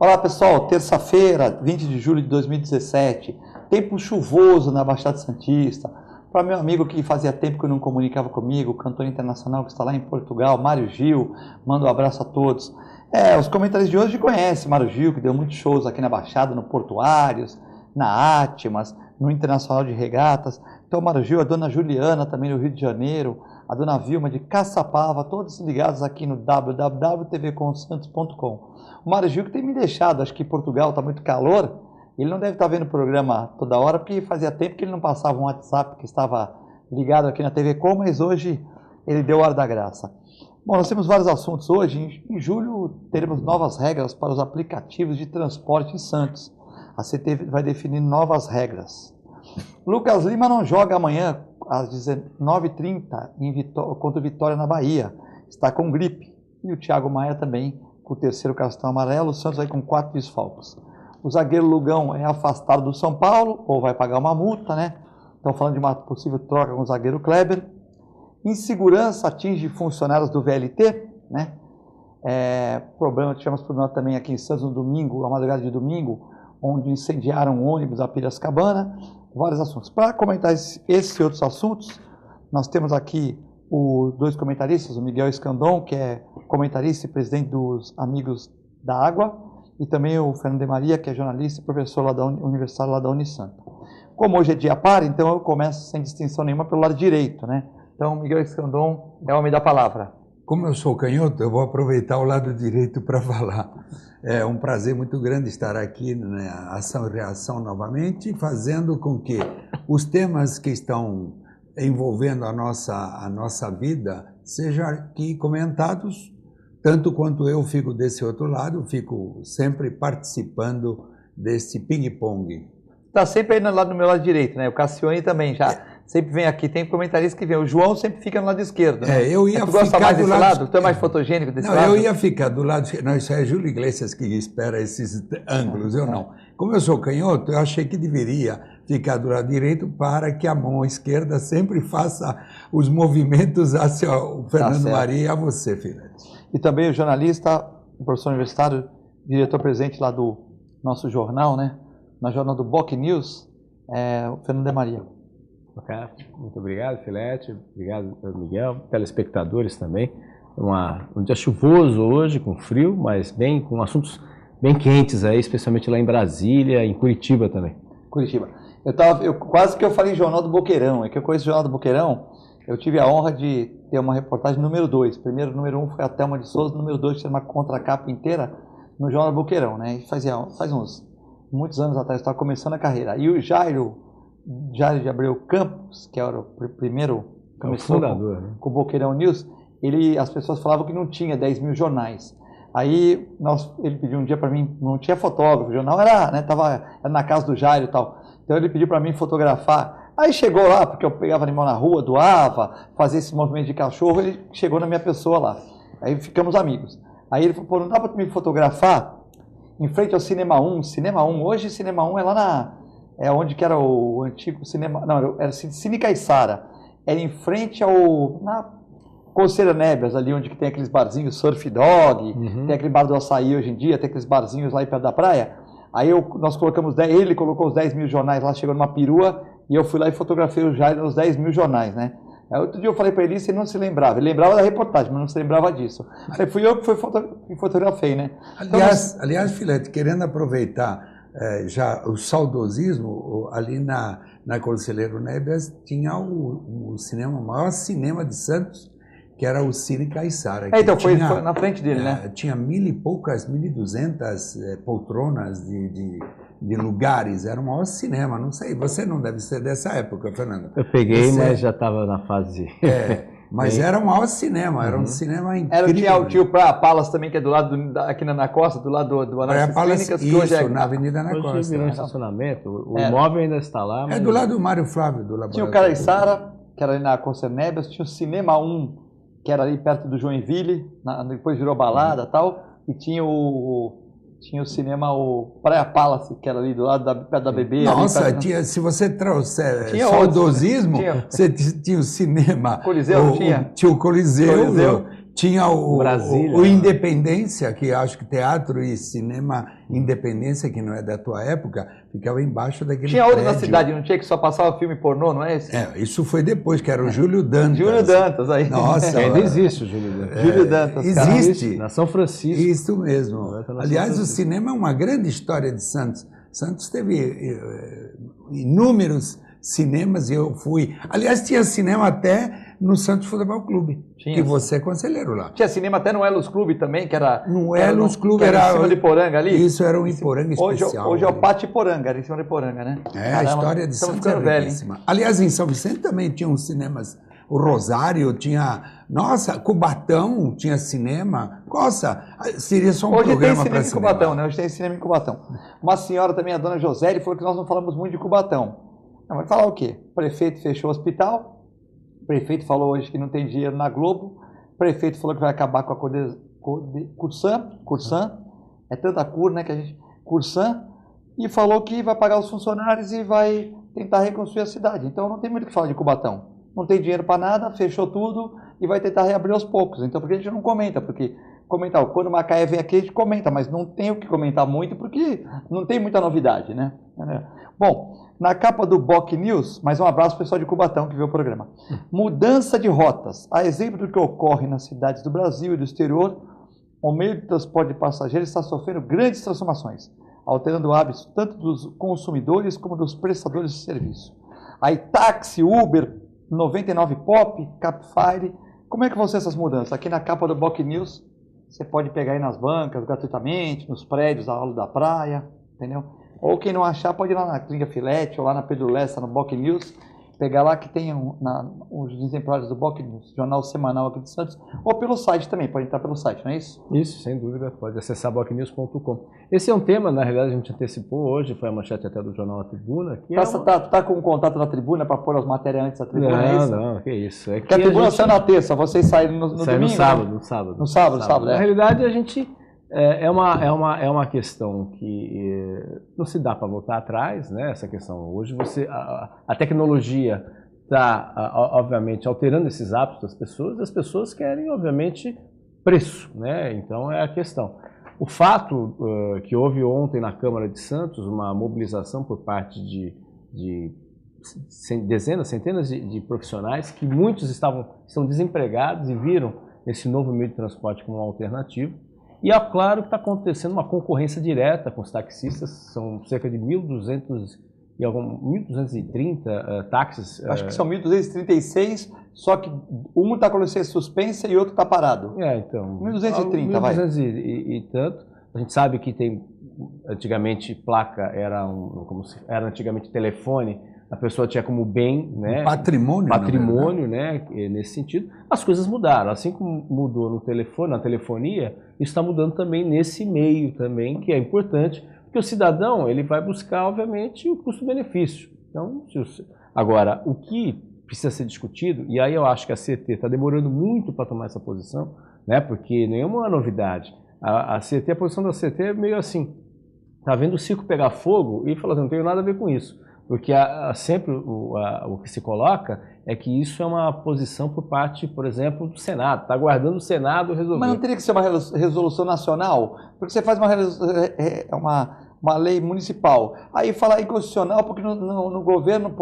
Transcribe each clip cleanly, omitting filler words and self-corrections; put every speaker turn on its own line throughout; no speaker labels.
Olá pessoal, terça-feira, 20 de julho de 2017, tempo chuvoso na Baixada Santista. Para meu amigo que fazia tempo que não comunicava comigo, cantor internacional que está lá em Portugal, Mário Gil, mando um abraço a todos. Os comentários de hoje conhecem Mário Gil, que deu muitos shows aqui na Baixada, no Portuários, na Atmas, no Internacional de Regatas. Então Mário Gil, a dona Juliana também no Rio de Janeiro, a dona Vilma de Caçapava, todos ligados aqui no www.tvcomsantos.com. O Mário Gil que tem me deixado, acho que em Portugal está muito calor, ele não deve estar vendo o programa toda hora, porque fazia tempo que ele não passava um WhatsApp que estava ligado aqui na TV Com, mas hoje ele deu hora da graça. Bom, nós temos vários assuntos hoje. Em julho teremos novas regras para os aplicativos de transporte em Santos. A CT vai definir novas regras. Lucas Lima não joga amanhã às 19h30 contra o Vitória na Bahia. Está com gripe. E o Thiago Maia também com o terceiro cartão amarelo. O Santos vai com 4 desfalques. O zagueiro Lugão é afastado do São Paulo, ou vai pagar uma multa, né? Estão falando de uma possível troca com o zagueiro Kleber. Insegurança atinge funcionários do VLT, né? Tivemos problema também aqui em Santos no domingo, a madrugada de domingo, onde incendiaram um ônibus da Piracicabana. Vários assuntos. Para comentar esses e outros assuntos, nós temos aqui os dois comentaristas, o Miguel Escandon, que é comentarista e presidente dos Amigos da Água, e também o Fernando de Maria, que é jornalista e professor lá da universitário lá da Unisanta. Como hoje é dia par, então eu começo sem distinção nenhuma pelo lado direito, né? Então, Miguel Escandon é o homem da palavra.
Como eu sou canhoto, eu vou aproveitar o lado direito para falar. É um prazer muito grande estar aqui na Ação e Reação novamente, fazendo com que os temas que estão envolvendo a nossa vida sejam aqui comentados, tanto quanto eu fico desse outro lado, fico sempre participando desse ping-pong.
Está sempre aí do meu lado direito, né? O Cassione também já sempre vem aqui, tem comentarista que vem. O João sempre fica no lado esquerdo, né?
Eu ia
tu gosta
ficar
mais
do
desse
lado...
Tu é mais fotogênico desse
não,
lado?
Eu ia ficar do lado... Não, isso é Júlio Iglesias que espera esses ângulos, eu não. Como eu sou canhoto, eu achei que deveria ficar do lado direito para que a mão esquerda sempre faça os movimentos hacia o Fernando Maria e a você, Filete.
E também o jornalista, o professor universitário, diretor-presidente lá do nosso jornal, né? Na jornal do Boc News, o Fernando de Maria.
Ok, muito obrigado, Filete, obrigado, Miguel, telespectadores também. Um dia chuvoso hoje, com frio, mas com assuntos bem quentes aí, especialmente lá em Brasília, em Curitiba também.
Curitiba. Quase que eu falei Jornal do Boqueirão, é que eu conheço o Jornal do Boqueirão. Eu tive a honra de ter uma reportagem número 2. Primeiro, número 1 foi a Thelma de Souza, número 2 tinha uma contracapa inteira no Jornal do Boqueirão, né? E faz muitos anos atrás, estava começando a carreira. E o Jairo de Abreu Campos, que era o primeiro, começou
fundador, né?
Com o Boqueirão News, as pessoas falavam que não tinha 10 mil jornais. Aí ele pediu um dia para mim, não tinha fotógrafo, o jornal era na casa do Jairo e tal. Então ele pediu para mim fotografar. Aí chegou lá, porque eu pegava animal na rua, doava, fazia esse movimento de cachorro, ele chegou na minha pessoa lá. Aí ficamos amigos. Aí ele falou, não dá para me fotografar em frente ao Cinema 1. Cinema 1, hoje Cinema 1 é lá onde que era o antigo cinema, não, era Cine Caiçara. Era em frente na Conselheiro Nebias, ali onde que tem aqueles barzinhos Surf Dog, tem aquele bar do açaí hoje em dia, tem aqueles barzinhos lá perto da praia. Aí nós colocamos, ele colocou os 10 mil jornais lá, chegou numa perua, e eu fui lá e fotografei o Jair nos 10 mil jornais, né? Aí outro dia eu falei para ele isso e ele não se lembrava. Ele lembrava da reportagem, mas não se lembrava disso. Aí fui eu que fotografei, né?
Aliás, Filete, querendo aproveitar já o saudosismo, ali na Conselheiro Nebias tinha o maior cinema de Santos, que era o Cine Caiçara.
Então foi na frente dele, né?
Tinha 1.200 poltronas de lugares, era o maior cinema, não sei, você não deve ser dessa época, Fernando.
Eu peguei, mas já estava na fase...
mas era o maior cinema, era um cinema incrível.
Tinha o Praia Palace também, que é do lado, aqui na Costa, do lado do Análises Clínicas, que hoje
na Avenida na Costa.
Hoje virou um estacionamento, o imóvel ainda está lá.
Mas... do lado do Mário Flávio, do laboratório.
Tinha o Caiçara, que era ali na Conselheiro Nebias, tinha o Cinema 1, que era ali perto do Joinville, depois virou balada e tal, e tinha o cinema, o Praia Palace, que era ali do lado perto da BB.
Nossa, ali, se você trouxer saudosismo, você tinha o cinema.
Coliseu,
tinha o Coliseu, Tinha
Brasília,
o Independência, que acho que teatro e cinema Independência, que não é da tua época, ficava embaixo daquele
Tinha outro na
prédio.
cidade, não tinha, que só passava filme pornô, não é esse?
Isso foi depois, que era o Júlio Dantas.
Júlio Dantas, aí.
Nossa,
Ainda existe o Júlio Dantas.
Júlio Dantas, cara.
existe.
Na São Francisco.
Isso mesmo.
Agora tá na
Aliás,
São
o
Francisco.
cinema é uma grande história de Santos. Santos teve inúmeros cinemas e eu fui. Aliás, tinha cinema até no Santos Futebol Clube,
Tinha,
que
sim.
você é conselheiro lá.
Tinha cinema até no Elos Clube também, que era...
No Elos Clube
que era
era...
em cima de Iporanga ali.
Isso era um Iporanga especial.
Hoje é o
ali.
Pátio Iporanga, era em cima de Iporanga, né?
É,
Caramba,
a história de
estamos
Santos é
ficando velho, hein?
riquíssima. Aliás, em São Vicente também tinha uns cinemas. O Rosário tinha... Nossa, Cubatão tinha cinema. Nossa, seria só um
Hoje tem
programa
cinema
para
em
cinema.
Cubatão, né? Hoje tem cinema em Cubatão. Uma senhora também, a dona Josélia, falou que nós não falamos muito de Cubatão. Não, vai falar o quê? O prefeito fechou o hospital, o prefeito falou hoje que não tem dinheiro na Globo, o prefeito falou que vai acabar com a Cursan, é tanta cor, né, que a gente... Cursan, e falou que vai pagar os funcionários e vai tentar reconstruir a cidade. Então não tem muito o que falar de Cubatão. Não tem dinheiro para nada, fechou tudo e vai tentar reabrir aos poucos. Então, por que a gente não comenta? Porque comentar, quando o Macaé vem aqui, a gente comenta, mas não tem o que comentar muito, porque não tem muita novidade, né? Bom, na capa do Boc News, mais um abraço pro pessoal de Cubatão que viu o programa. Mudança de rotas. A exemplo do que ocorre nas cidades do Brasil e do exterior, o meio de transporte de passageiros está sofrendo grandes transformações, alterando hábitos tanto dos consumidores como dos prestadores de serviço. Aí táxi, Uber, 99 Pop, Capfire, como é que vão ser essas mudanças? Aqui na capa do Boc News, você pode pegar aí nas bancas gratuitamente, nos prédios, ao lado da praia, entendeu? Ou quem não achar, pode ir lá na Clínica Filete ou lá na Pedro Lessa, no Boc News, pegar lá que tem os exemplares do Boc News, jornal semanal aqui de Santos, ou pelo site também, pode entrar pelo site, não é isso?
Isso, sem dúvida, pode acessar bocnews.com. Esse é um tema, na realidade, a gente antecipou hoje, foi a manchete até do jornal A Tribuna. Que
Tá com um contato da Tribuna para pôr as matérias antes da Tribuna, é isso?
Não, que isso. É
Porque a Tribuna saiu na terça, vocês saíram no domingo,
no sábado,
né?
No sábado,
né?
Na realidade, a gente... É uma questão que não se dá para voltar atrás, né? Essa questão. Hoje a tecnologia está, obviamente, alterando esses hábitos das pessoas, e as pessoas querem, obviamente, preço, né? Então é a questão. O fato que houve ontem na Câmara de Santos uma mobilização por parte de dezenas, centenas de profissionais, que muitos estão desempregados e viram esse novo meio de transporte como uma alternativa. E é claro que está acontecendo uma concorrência direta com os taxistas, são cerca de 1.230 táxis.
Acho que são 1.236, só que um está com licença suspensa e outro está parado.
Então.
1.230, vai.
1.200 e tanto. A gente sabe que tem, antigamente, placa era como se era antigamente telefone, a pessoa tinha como bem, né?
Patrimônio,
né? Nesse sentido. As coisas mudaram. Assim como mudou no telefone, na telefonia, isso está mudando também nesse meio também, que é importante, porque o cidadão ele vai buscar, obviamente, o custo-benefício. Então, agora, o que precisa ser discutido, e aí eu acho que a CET está demorando muito para tomar essa posição, né? Porque nenhuma novidade. A posição da CET é meio assim, está vendo o circo pegar fogo e fala assim, não tenho nada a ver com isso. Porque sempre o que se coloca é que isso é uma posição por parte, por exemplo, do Senado. Está aguardando o Senado resolver.
Mas não teria que ser uma resolução nacional? Porque você faz uma lei municipal. Aí fala inconstitucional porque no governo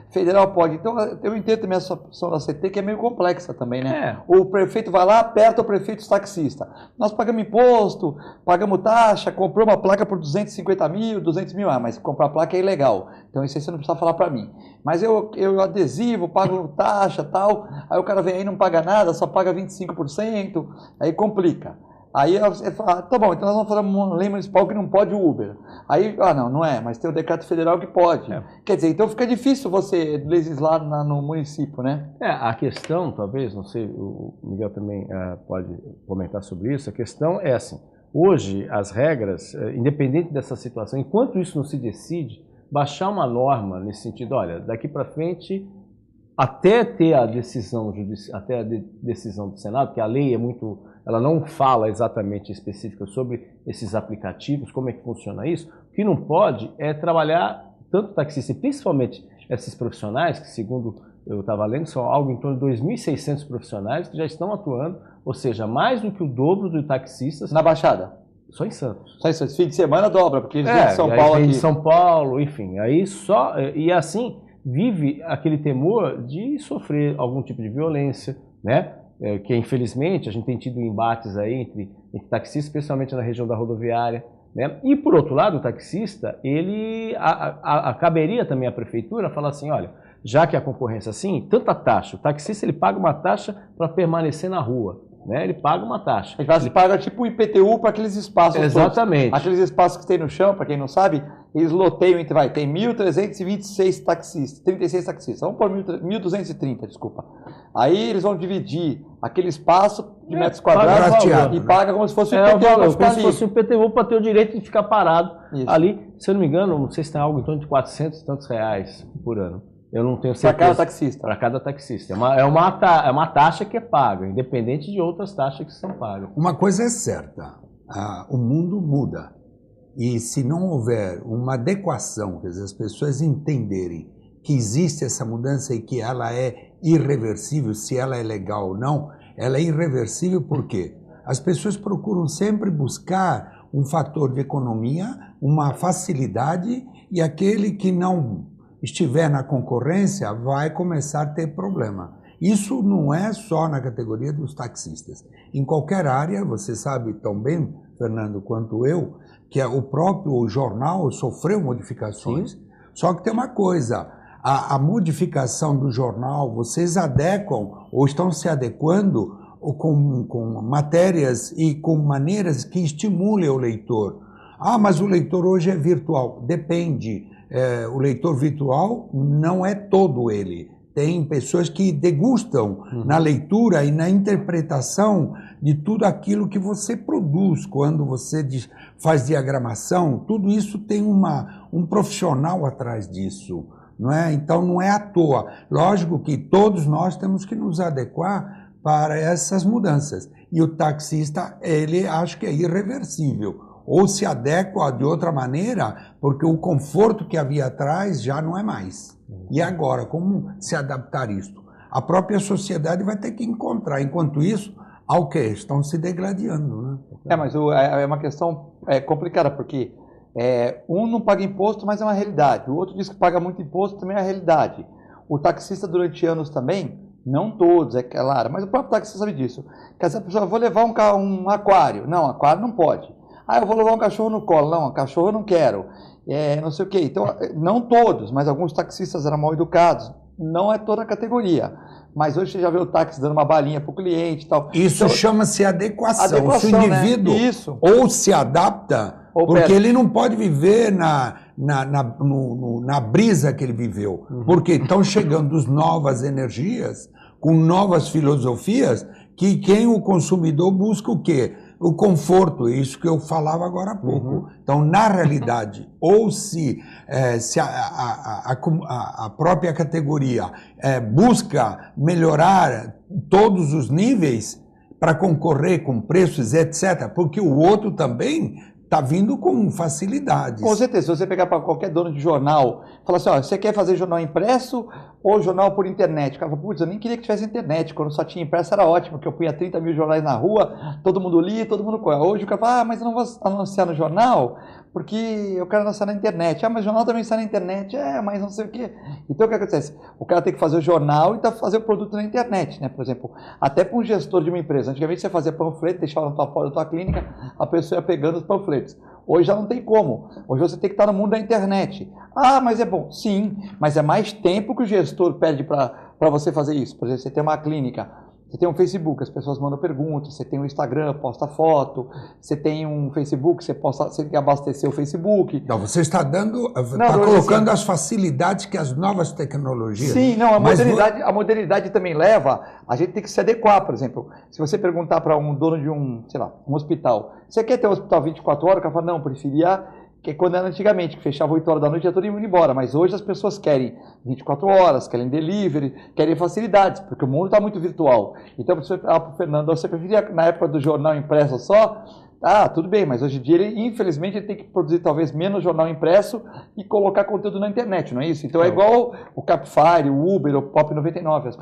federal pode. Então eu entendo também a situação da CT, que é meio complexa também, né? O prefeito vai lá, aperta o prefeito taxista. Nós pagamos imposto, pagamos taxa, comprou uma placa por 250 mil, 200 mil. Mas comprar placa é ilegal. Então isso aí você não precisa falar para mim. Mas eu adesivo, pago taxa e tal. Aí o cara vem aí e não paga nada, só paga 25%. Aí complica. Aí você fala, tá bom, então nós vamos fazer uma lei municipal que não pode o Uber. Aí, não é, mas tem o decreto federal que pode. Quer dizer, então fica difícil você legislar no município, né?
A questão, talvez, não sei, o Miguel também pode comentar sobre isso, a questão é assim, hoje as regras, independente dessa situação, enquanto isso não se decide, baixar uma norma nesse sentido, olha, daqui para frente, até ter a decisão até a decisão do Senado, porque a lei ela não fala exatamente específica sobre esses aplicativos, como é que funciona isso. O que não pode é trabalhar tanto taxista, e principalmente esses profissionais, que segundo eu estava lendo, são algo em torno de 2.600 profissionais que já estão atuando ou seja, mais do que o dobro dos taxistas.
Na Baixada?
Só em Santos.
Só isso, esse fim de semana dobra, porque eles vêm de São
e aí
Paulo
vem
aqui.
de São Paulo, enfim, aí só, e assim vive aquele temor de sofrer algum tipo de violência, né? Que infelizmente a gente tem tido embates aí entre taxistas, especialmente na região da rodoviária, né? E por outro lado, o taxista, ele caberia também à prefeitura falar assim, olha, já que a concorrência é assim, tanta taxa, o taxista ele paga uma taxa para permanecer na rua, né? Ele paga uma taxa.
Ele paga tipo o IPTU para aqueles espaços.
Exatamente.
Todos. Aqueles espaços que tem no chão, para quem não sabe, eles loteiam entre, tem 1.326 taxistas, 36 taxistas, vamos por 1.230, desculpa. Aí eles vão dividir aquele espaço de metros quadrados e paga como se fosse o IPTU para ficar ali. Como se fosse
o IPTU para ter o direito de ficar parado
Isso.
ali. Se eu não me engano, não sei se tem algo em torno de 400 e tantos reais por ano. Eu não tenho certeza.
Para cada taxista.
Para cada taxista. É uma taxa que é paga, independente de outras taxas que são pagas.
Uma coisa é certa, o mundo muda. E se não houver uma adequação, quer dizer, as pessoas entenderem que existe essa mudança e que ela é irreversível, se ela é legal ou não, ela é irreversível por quê? As pessoas procuram sempre buscar um fator de economia, uma facilidade, e aquele que não estiver na concorrência vai começar a ter problema. Isso não é só na categoria dos taxistas. Em qualquer área, você sabe tão bem, Fernando, quanto eu, que o próprio jornal sofreu modificações. Sim. Só que tem uma coisa, a modificação do jornal, vocês adequam ou estão se adequando com matérias e com maneiras que estimulem o leitor. Ah, mas o leitor hoje é virtual. Depende. O leitor virtual não é todo ele. Tem pessoas que degustam na leitura e na interpretação de tudo aquilo que você produz. Quando você faz diagramação, tudo isso tem um profissional atrás disso. Não é? Então não é à toa. Lógico que todos nós temos que nos adequar para essas mudanças. E o taxista, ele acho que é irreversível. Ou se adequa de outra maneira, porque o conforto que havia atrás já não é mais. E agora, como se adaptar isto? A própria sociedade vai ter que encontrar. Enquanto isso, ao que? Estão se degladiando, né?
Mas é uma questão complicada, porque um não paga imposto, mas é uma realidade. O outro diz que paga muito imposto, também é uma realidade. O taxista, durante anos também, não todos, é claro, mas o próprio taxista sabe disso. Quer dizer, a pessoa, vou levar um aquário. Não, aquário não pode. Eu vou levar um cachorro no colo. Não, cachorro eu não quero. Não sei o quê. Então, não todos, mas alguns taxistas eram mal educados. Não é toda a categoria. Mas hoje você já vê o táxi dando uma balinha para o cliente e tal.
Isso então, chama-se adequação. Se o indivíduo ou se adapta, porque ele não pode viver na brisa que ele viveu. Porque estão chegando novas energias, com novas filosofias, que quem o consumidor busca o quê? O conforto, isso que eu falava agora há pouco. Então, na realidade, ou se a própria categoria busca melhorar todos os níveis para concorrer com preços, etc., porque o outro também está vindo com facilidades.
Com certeza, se você pegar para qualquer dono de jornal, falar assim, você quer fazer jornal impresso ou jornal por internet? O cara fala, putz, eu nem queria que tivesse internet, quando só tinha impresso era ótimo, porque eu punha 30 mil jornais na rua, todo mundo lia, todo mundo corre. Hoje o cara fala, mas eu não vou anunciar no jornal, porque eu quero anunciar na internet. Ah, mas o jornal também está na internet, mas não sei o quê. Então o que acontece? O cara tem que fazer o jornal e fazer o produto na internet, né? Por exemplo, até para um gestor de uma empresa. Antigamente você fazia panfleto, deixava na tua clínica, a pessoa ia pegando os panfletos. Hoje já não tem como. Hoje você tem que estar no mundo da internet. Ah, mas é bom. Sim, mas é mais tempo que o gestor pede para você fazer isso. Por exemplo, você tem uma clínica, você tem um Facebook, as pessoas mandam perguntas, você tem um Instagram, posta foto, você tem um Facebook, você tem que abastecer o Facebook.
Não, você está colocando assim, as facilidades que as novas tecnologias...
Sim, não, a modernidade também leva, a gente tem que se adequar. Por exemplo, se você perguntar para um dono de um hospital, você quer ter um hospital 24 horas? O cara fala, não, preferia... que quando era antigamente, que fechava 8 horas da noite, já todo mundo ia embora. Mas hoje as pessoas querem 24 horas, querem delivery, querem facilidades, porque o mundo está muito virtual. Então, para o Fernando, você preferia, na época do jornal impresso só, Tudo bem, mas hoje em dia ele, infelizmente, ele tem que produzir talvez menos jornal impresso e colocar conteúdo na internet, não é isso? Então é igual o Cabify, o Uber, o Pop 99. As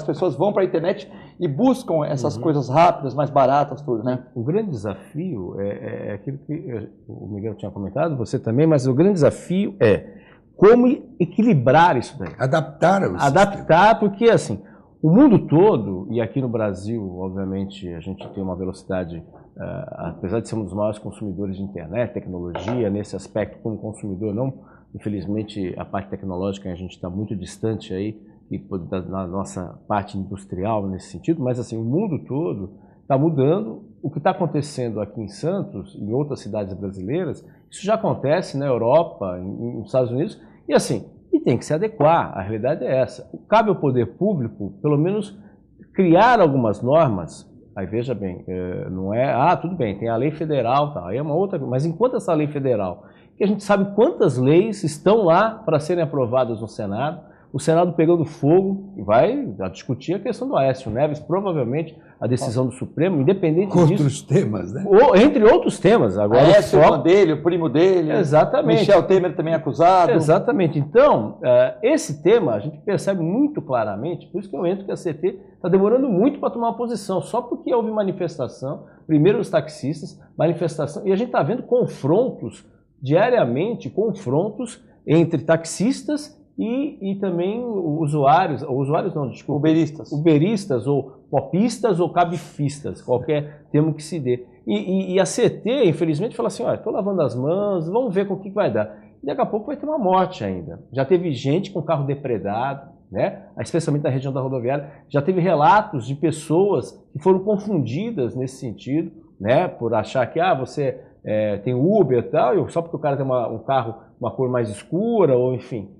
pessoas vão para a internet e buscam essas coisas rápidas, mais baratas, tudo, né?
O grande desafio é aquilo que o Miguel tinha comentado, você também, mas o grande desafio é como equilibrar isso daí. Adaptar, porque assim, o mundo todo, e aqui no Brasil, obviamente, a gente tem uma velocidade, apesar de ser um dos maiores consumidores de internet, tecnologia, nesse aspecto como consumidor, não, infelizmente, a parte tecnológica a gente está muito distante aí, na nossa parte industrial nesse sentido, mas assim, o mundo todo está mudando. O que está acontecendo aqui em Santos, em outras cidades brasileiras, isso já acontece na Europa, nos Estados Unidos, e assim, e tem que se adequar, a realidade é essa. Cabe ao poder público, pelo menos, criar algumas normas. Aí veja bem, não é, tudo bem, tem a lei federal, tá, aí é uma outra, mas enquanto essa lei federal, que a gente sabe quantas leis estão lá para serem aprovadas no Senado, o Senado pegando fogo e vai discutir a questão do Aécio Neves, provavelmente a decisão do Supremo, independente disso.
Outros temas, né?
Entre outros temas. Agora,
Aécio, o dele, o primo dele.
Exatamente.
Michel Temer também acusado.
Exatamente. Então, esse tema a gente percebe muito claramente, por isso que eu entro que a CT está demorando muito para tomar uma posição, só porque houve manifestação, primeiro os taxistas, manifestação, e a gente está vendo confrontos, diariamente, confrontos entre taxistas e também usuários não, desculpa. Uberistas ou popistas ou cabifistas, qualquer termo que se dê. E a CT, infelizmente, fala assim, olha, estou lavando as mãos, vamos ver com o que vai dar. E daqui a pouco vai ter uma morte ainda. Já teve gente com carro depredado, né? Especialmente na região da rodoviária. Já teve relatos de pessoas que foram confundidas nesse sentido, né? Por achar que você tem Uber e tal, só porque o cara tem um carro, uma cor mais escura, ou enfim.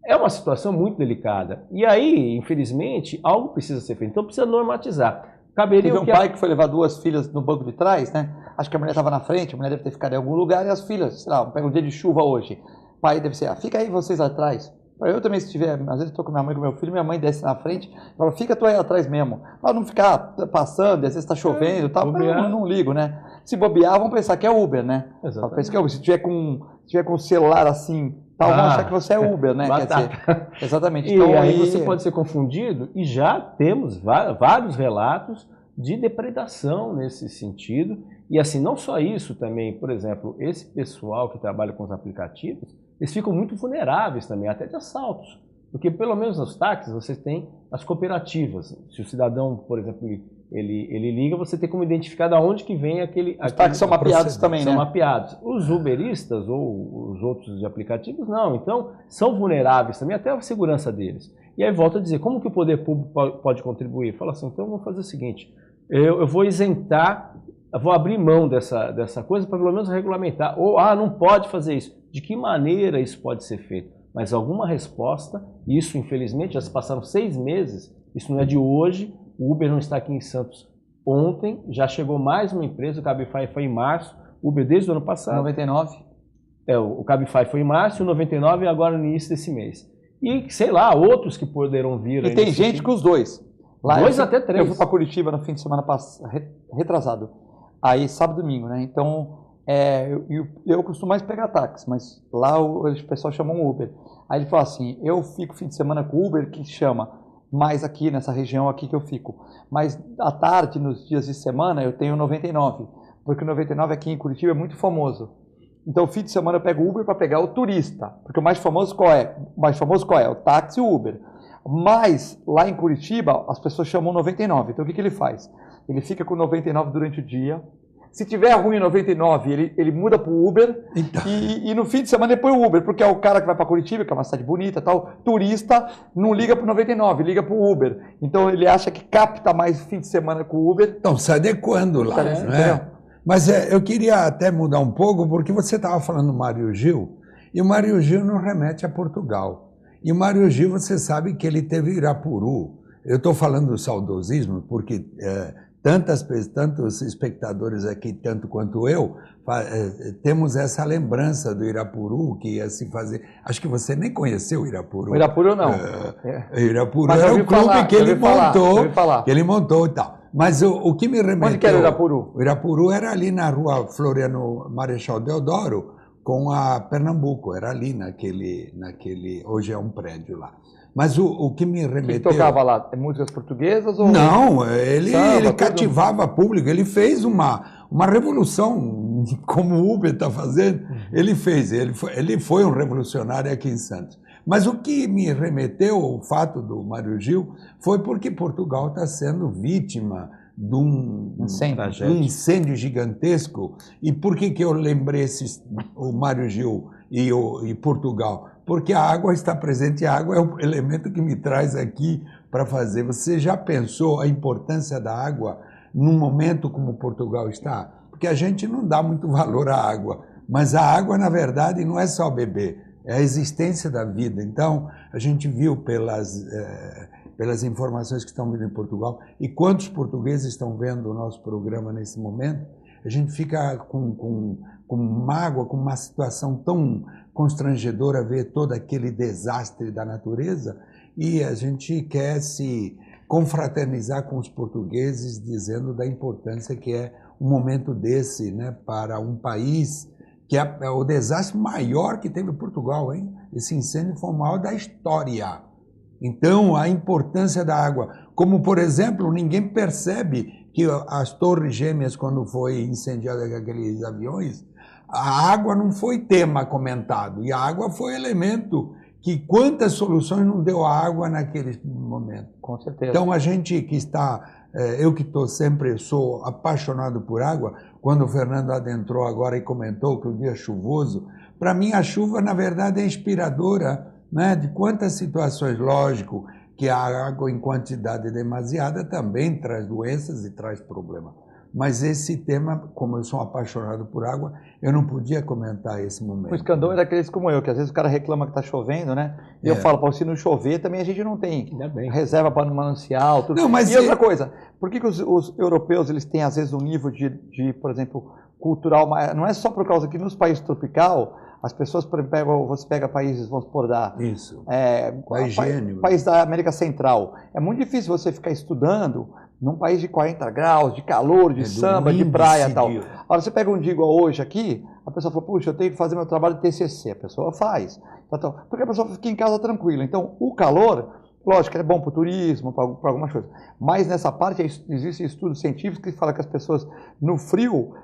É uma situação muito delicada. E aí, infelizmente, algo precisa ser feito. Então precisa normatizar.
Teve um pai que foi levar 2 filhas no banco de trás, né? Acho que a mulher estava na frente, a mulher deve ter ficado em algum lugar, e as filhas, sei lá, pega um dia de chuva hoje. O pai deve ser, fica aí vocês atrás. Eu também, se tiver, às vezes estou com minha mãe e com meu filho, minha mãe desce na frente, fala, fica tu aí atrás mesmo. Para não ficar passando, às vezes está chovendo e tal, eu não ligo, né? Se bobear, vão pensar que é Uber, né? Exatamente. Se tiver com o celular assim, vão achar que você é Uber, né? Quer dizer, exatamente.
Então, aí você pode ser confundido, e já temos vários relatos de depredação nesse sentido. E assim, não só isso também, por exemplo, esse pessoal que trabalha com os aplicativos, eles ficam muito vulneráveis também, até de assaltos. Porque pelo menos nos táxis você tem as cooperativas. Se o cidadão, por exemplo, ele liga, você tem como identificar de onde que vem aquele...
Os táxis são mapeados também,
né?
São
mapeados. Os uberistas ou os outros de aplicativos, não. Então, são vulneráveis também, até a segurança deles. E aí volta a dizer, como que o poder público pode contribuir? Fala assim, então vamos fazer o seguinte, eu vou isentar, vou abrir mão dessa coisa para pelo menos regulamentar. Ou, não pode fazer isso. De que maneira isso pode ser feito? Mas alguma resposta, isso infelizmente já se passaram 6 meses, isso não é de hoje, o Uber não está aqui em Santos ontem, já chegou mais uma empresa, o Cabify foi em março, o Uber desde o ano passado.
99?
O Cabify foi em março, o 99 agora no início desse mês. E sei lá, outros que poderão vir.
E tem gente com os dois.
Lá 2 até 3.
Eu fui para Curitiba no fim de semana passado, retrasado, aí sábado e domingo, né? Então... eu costumo mais pegar táxi, mas lá o pessoal chama um Uber. Aí ele fala assim, eu fico fim de semana com o Uber, que chama mais aqui nessa região aqui que eu fico. Mas à tarde, nos dias de semana, eu tenho 99, porque o 99 aqui em Curitiba é muito famoso. Então, fim de semana eu pego o Uber para pegar o turista, porque o mais famoso qual é? O táxi e o Uber. Mas lá em Curitiba, as pessoas chamam 99. Então, o que ele faz? Ele fica com 99 durante o dia. Se tiver ruim 99, ele muda para o Uber, então. E no fim de semana ele põe o Uber, porque é o cara que vai para Curitiba, que é uma cidade bonita, tal, turista, não liga para o 99, liga para o Uber. Então ele acha que capta mais fim de semana com o Uber.
Então se adequando lá, não é? Mas eu queria até mudar um pouco, porque você estava falando do Mário Gil, e o Mário Gil nos remete a Portugal. E o Mário Gil, você sabe que ele teve Irapuru. Eu estou falando do saudosismo, porque tantos espectadores aqui, tanto quanto eu, temos essa lembrança do Irapuru, que ia se fazer... Acho que você nem conheceu o Irapuru.
O Irapuru não.
Irapuru era o clube que ele montou e tal. Mas o que me remeteu...
Onde que era o Irapuru?
O Irapuru era ali na rua Floriano Marechal Deodoro, com a Pernambuco. Era ali naquele... Hoje é um prédio lá. Mas o que me remeteu...
Ele tocava lá? Músicas portuguesas? Ou...
Não, ele cativava público. Ele fez uma revolução, como o Uber está fazendo. Ele foi um revolucionário aqui em Santos. Mas o que me remeteu ao fato do Mário Gil foi porque Portugal está sendo vítima de um incêndio gigantesco. E por que eu lembrei o Mário Gil e Portugal? Porque a água está presente, a água é o elemento que me traz aqui para fazer. Você já pensou a importância da água num momento como Portugal está? Porque a gente não dá muito valor à água, mas a água, na verdade, não é só beber, é a existência da vida. Então, a gente viu pelas informações que estão vindo em Portugal, e quantos portugueses estão vendo o nosso programa nesse momento, a gente fica com mágoa, com uma situação tão constrangedora ver todo aquele desastre da natureza, e a gente quer se confraternizar com os portugueses, dizendo da importância que é um momento desse, né, para um país que é o desastre maior que teve Portugal, hein? Esse incêndio foi o maior da história. Então, a importância da água, como por exemplo, ninguém percebe que as Torres Gêmeas, quando foi incendiada aqueles aviões, a água não foi tema comentado, e a água foi elemento que quantas soluções não deu a água naquele momento.
Com certeza.
Então a gente que está, eu que sou apaixonado por água, quando o Fernando adentrou agora e comentou que o dia é chuvoso, para mim a chuva na verdade é inspiradora, né, de quantas situações, lógico, que a água em quantidade demasiada também traz doenças e traz problemas. Mas esse tema, como eu sou apaixonado por água, eu não podia comentar esse momento.
O escandão é daqueles como eu, que às vezes o cara reclama que está chovendo, né? E eu falo, se não chover, também a gente não tem reserva para no manancial, tudo.
Não, mas
e outra coisa, por que os europeus eles têm às vezes um nível de, por exemplo, cultural, não é só por causa que nos países tropical, as pessoas, você pega países, vamos supor, país da América Central, é muito difícil você ficar estudando num país de 40 graus, de calor, de samba, de praia e tal. Agora você pega um dia igual hoje aqui, a pessoa fala, puxa, eu tenho que fazer meu trabalho de TCC, a pessoa faz. Porque a pessoa fica em casa tranquila. Então, o calor, lógico, é bom para o turismo, para algumas coisas. Mas nessa parte, existem estudos científicos que falam que as pessoas, no frio,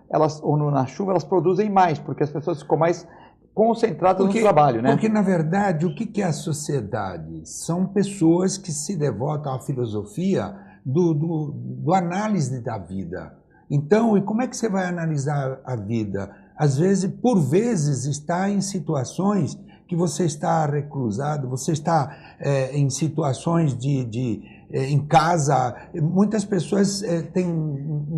ou na chuva, elas produzem mais, porque as pessoas ficam mais concentradas no trabalho, né?
Porque, na verdade, o que é a sociedade? São pessoas que se devotam à filosofia do análise da vida. Então, e como é que você vai analisar a vida? Às vezes, por vezes, está em situações que você está reclusado, você está em situações em casa. Muitas pessoas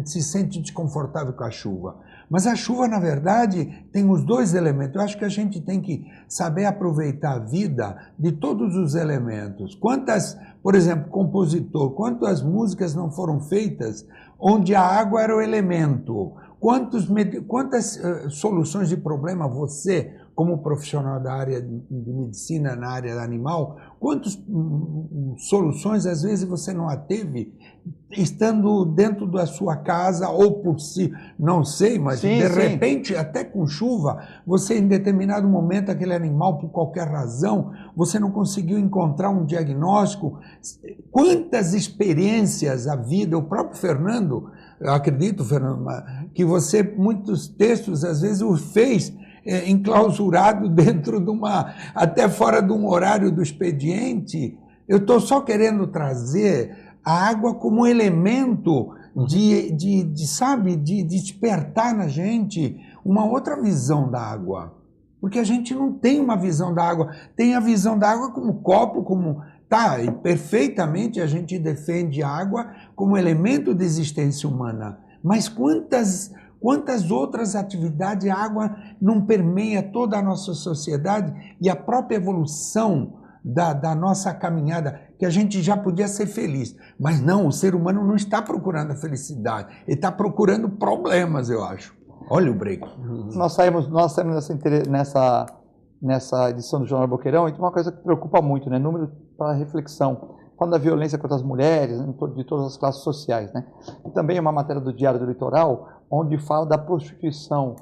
se sentem desconfortáveis com a chuva. Mas a chuva, na verdade, tem os dois elementos. Eu acho que a gente tem que saber aproveitar a vida de todos os elementos. Por exemplo, compositor, quantas músicas não foram feitas onde a água era o elemento? Quantas soluções de problema você, como profissional da área de medicina, na área animal, quantas soluções às vezes você não a teve estando dentro da sua casa ou por si, não sei, mas de repente, até com chuva, você em determinado momento, aquele animal, por qualquer razão, você não conseguiu encontrar um diagnóstico. Quantas experiências a vida, o próprio Fernando, eu acredito, Fernando, que você, muitos textos, às vezes, o fez enclausurado dentro de até fora de um horário do expediente. Eu estou só querendo trazer a água como elemento de despertar na gente uma outra visão da água. Porque a gente não tem uma visão da água, tem a visão da água como copo, e perfeitamente a gente defende a água como elemento de existência humana. Mas quantas outras atividades a água não permeia toda a nossa sociedade e a própria evolução da nossa caminhada, que a gente já podia ser feliz. Mas não, o ser humano não está procurando a felicidade, ele está procurando problemas, eu acho. Olha o break.
Nós saímos nessa edição do Jornal Boqueirão, e tem uma coisa que preocupa muito, né? Número para reflexão. Falando da violência contra as mulheres, de todas as classes sociais, né? E também é uma matéria do Diário do Litoral, onde fala da prostituição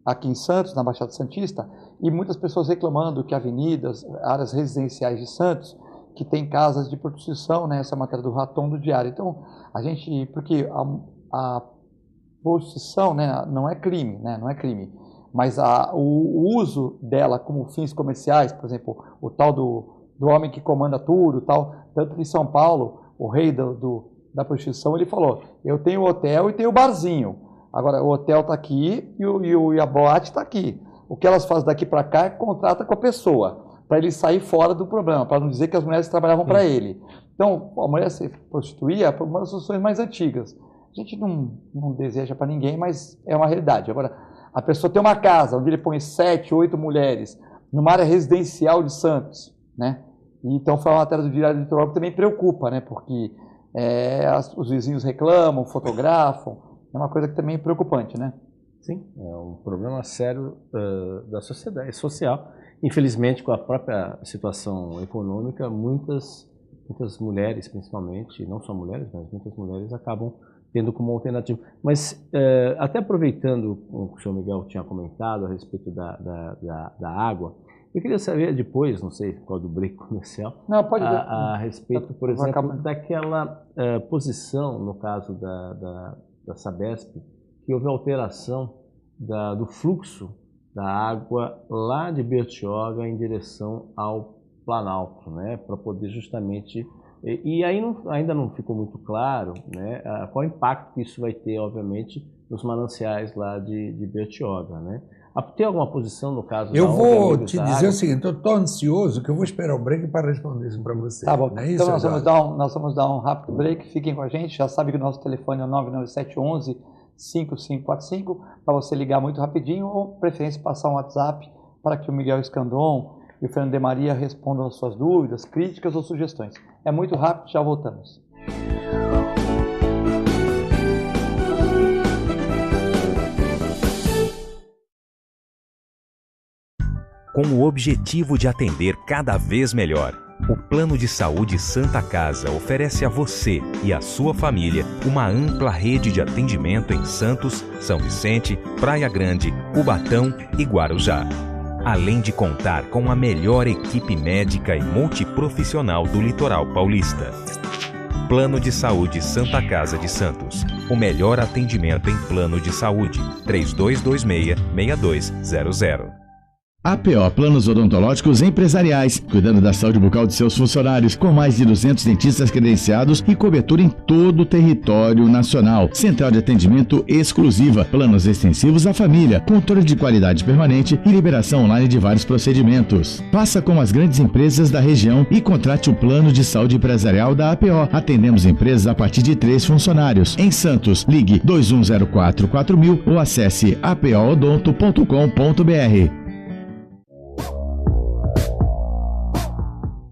aqui em Santos, na Baixada Santista, e muitas pessoas reclamando que avenidas, áreas residenciais de Santos, que tem casas de prostituição, né? Essa é a matéria do Raton do Diário. Então, porque a prostituição, né, não é crime, né? Não é crime. Mas o uso dela como fins comerciais, por exemplo, o tal do homem que comanda tudo, tal, tanto que em São Paulo, o rei da prostituição, ele falou, eu tenho o hotel e tenho o barzinho. Agora, o hotel está aqui e a boate está aqui. O que elas fazem daqui para cá é contrata com a pessoa, para ele sair fora do problema, para não dizer que as mulheres trabalhavam para ele. Então, a mulher se prostituía por uma das soluções mais antigas. A gente não deseja para ninguém, mas é uma realidade. Agora, a pessoa tem uma casa onde ele põe 7, 8 mulheres, numa área residencial de Santos, né? E então foi uma matéria do Diário do Litoral que também preocupa, né? Porque os vizinhos reclamam, fotografam, é uma coisa que também é preocupante, né?
Sim, é um problema sério da sociedade, social. Infelizmente, com a própria situação econômica, muitas mulheres, principalmente, não só mulheres, mas muitas mulheres acabam tendo como alternativa. Mas, até aproveitando o que o senhor Miguel tinha comentado a respeito da água, eu queria saber depois, não sei qual do break comercial,
não, pode
a respeito, por exemplo, daquela posição, no caso da Sabesp, que houve alteração do fluxo da água lá de Bertioga em direção ao Planalto, né, para poder justamente... E aí ainda não ficou muito claro, né, qual impacto que isso vai ter, obviamente, nos mananciais lá de Bertioga, né? Tem alguma posição no caso?
Eu vou te dizer o seguinte, eu estou ansioso que eu vou esperar o break para responder isso para você.
Tá bom,
não é isso,
então nós vamos dar um rápido break, fiquem com a gente, já sabe que o nosso telefone é 99711-5545, para você ligar muito rapidinho, ou preferência passar um WhatsApp para que o Miguel Escandon e o Fernando de Maria respondam as suas dúvidas, críticas ou sugestões. É muito rápido, já voltamos.
Com o objetivo de atender cada vez melhor, o Plano de Saúde Santa Casa oferece a você e à sua família uma ampla rede de atendimento em Santos, São Vicente, Praia Grande, Cubatão e Guarujá. Além de contar com a melhor equipe médica e multiprofissional do litoral paulista. Plano de Saúde Santa Casa de Santos. O melhor atendimento em plano de saúde. 3226-6200.
APO Planos Odontológicos Empresariais, cuidando da saúde bucal de seus funcionários, com mais de 200 dentistas credenciados e cobertura em todo o território nacional. Central de atendimento exclusiva, planos extensivos à família, controle de qualidade permanente e liberação online de vários procedimentos. Faça como as grandes empresas da região e contrate o plano de saúde empresarial da APO. Atendemos empresas a partir de 3 funcionários. Em Santos, ligue 2104-4000 ou acesse apoodonto.com.br.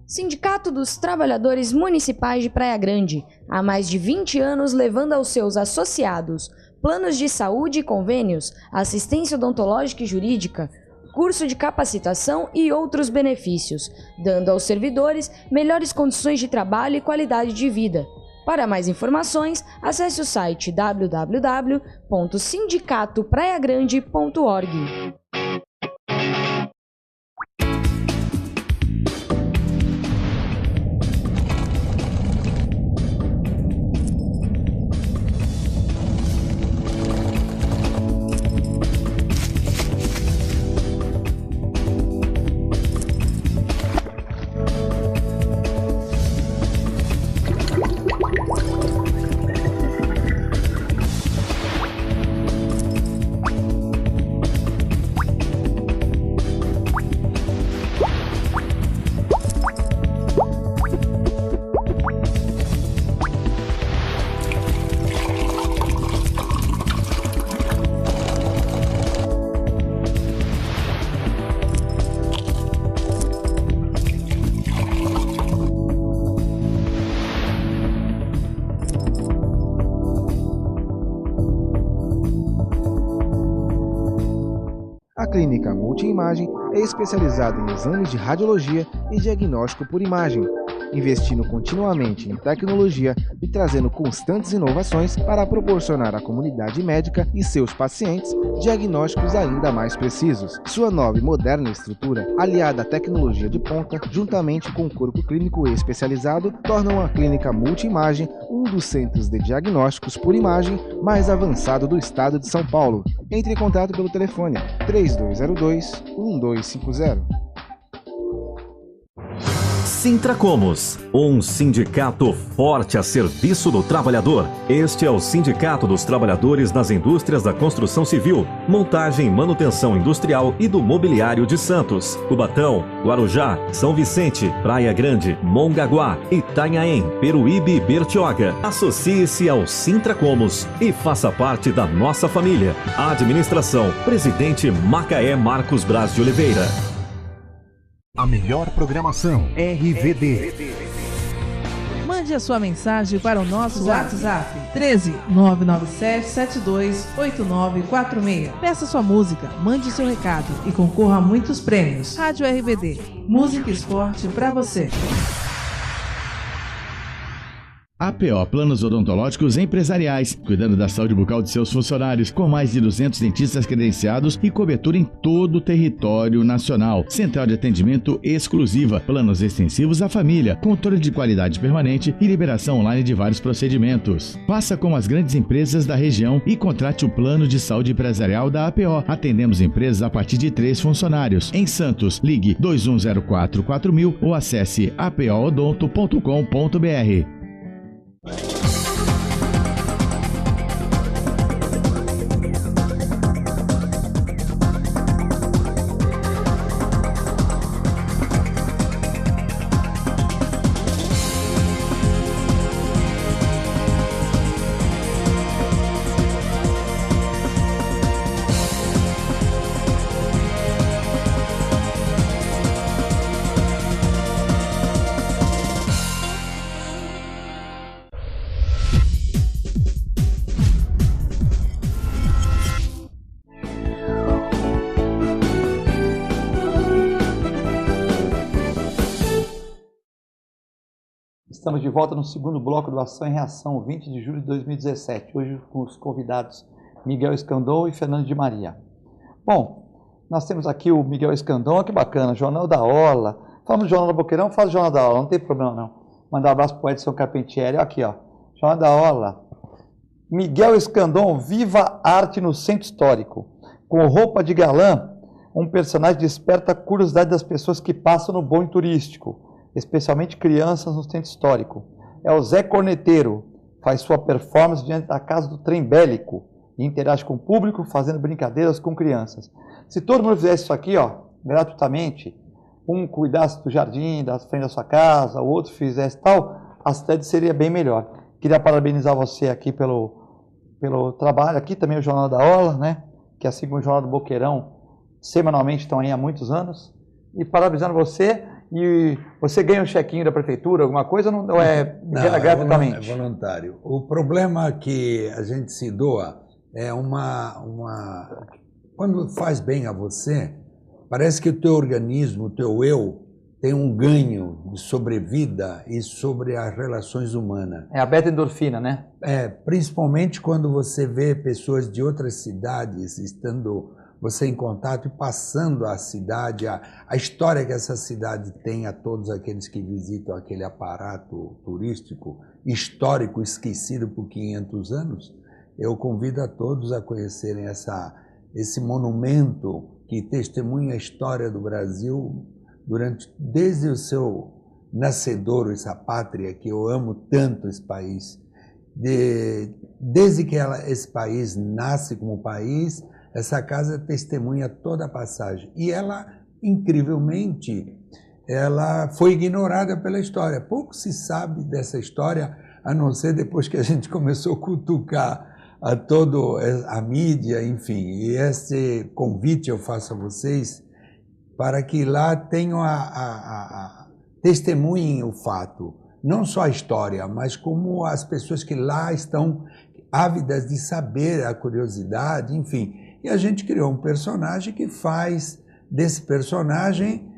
Sindicato dos Trabalhadores Municipais de Praia Grande, há mais de 20 anos levando aos seus associados planos de saúde e convênios, assistência odontológica e jurídica, curso de capacitação e outros benefícios, dando aos servidores melhores condições de trabalho e qualidade de vida. Para mais informações, acesse o site www.sindicatopraiagrande.org.
Multiimagem é especializada em exames de radiologia e diagnóstico por imagem, investindo continuamente em tecnologia e trazendo constantes inovações para proporcionar à comunidade médica e seus pacientes diagnósticos ainda mais precisos. Sua nova e moderna estrutura, aliada à tecnologia de ponta, juntamente com o corpo clínico especializado, tornam a Clínica Multiimagem um dos centros de diagnósticos por imagem mais avançado do estado de São Paulo. Entre em contato pelo telefone 3202-1250.
Sintracomos, um sindicato forte a serviço do trabalhador. Este é o Sindicato dos Trabalhadores nas Indústrias da Construção Civil, Montagem e Manutenção Industrial e do Mobiliário de Santos, Cubatão, Guarujá, São Vicente, Praia Grande, Mongaguá, Itanhaém, Peruíbe e Bertioga. Associe-se ao Sintracomos e faça parte da nossa família. Administração, Presidente Macaé Marcos Braz de Oliveira.
A melhor programação, RVD.
Mande a sua mensagem para o nosso WhatsApp 13 997 72 8946. Peça sua música, mande seu recado e concorra a muitos prêmios. Rádio RVD, música e esporte para você.
APO Planos Odontológicos Empresariais, cuidando da saúde bucal de seus funcionários, com mais de 200 dentistas credenciados e cobertura em todo o território nacional. Central de atendimento exclusiva, planos extensivos à família, controle de qualidade permanente e liberação online de vários procedimentos. Faça como as grandes empresas da região e contrate o plano de saúde empresarial da APO. Atendemos empresas a partir de 3 funcionários. Em Santos, ligue 2104-4000 ou acesse apoodonto.com.br.
Estamos de volta no segundo bloco do Ação e Reação, 20 de julho de 2017. Hoje com os convidados Miguel Escandon e Fernando de Maria. Bom, nós temos aqui o Miguel Escandon, que bacana, Jornal da Orla. Falamos do Jornal da Boqueirão, fala do Jornal da Orla, não tem problema não. Mandar um abraço para o Edson Carpentieri, aqui ó, Jornal da Orla. Miguel Escandon, viva a arte no centro histórico. Com roupa de galã, um personagem desperta a curiosidade das pessoas que passam no bonde turístico, especialmente crianças no centro histórico. É o Zé Corneteiro, faz sua performance diante da casa do trem bélico e interage com o público fazendo brincadeiras com crianças. Se todo mundo fizesse isso aqui, ó, gratuitamente, um cuidasse do jardim, da frente da sua casa, o outro fizesse tal, a cidade seria bem melhor. Queria parabenizar você aqui pelo trabalho, aqui também o Jornal da Orla, né, que assim como o Jornal do Boqueirão, semanalmente estão aí há muitos anos, e parabenizando você. E você ganha um chequinho da prefeitura, alguma coisa, ou é gratuitamente?
É voluntário. O problema que a gente se doa é quando faz bem a você, parece que o teu organismo, o teu eu, tem um ganho de sobrevida e sobre as relações humanas.
É a beta-endorfina, né?
Principalmente quando você vê pessoas de outras cidades estando você em contato e passando a cidade, a história que essa cidade tem a todos aqueles que visitam aquele aparato turístico histórico esquecido por 500 anos, eu convido a todos a conhecerem esse monumento que testemunha a história do Brasil desde o seu nascedouro, essa pátria que eu amo tanto, esse país. Desde que esse país nasce como país, essa casa testemunha toda a passagem. E ela, incrivelmente, ela foi ignorada pela história. Pouco se sabe dessa história, a não ser depois que a gente começou a cutucar toda a mídia, enfim. E esse convite eu faço a vocês para que lá tenham testemunhem o fato. Não só a história, mas como as pessoas que lá estão ávidas de saber, a curiosidade, enfim. E a gente criou um personagem que faz desse personagem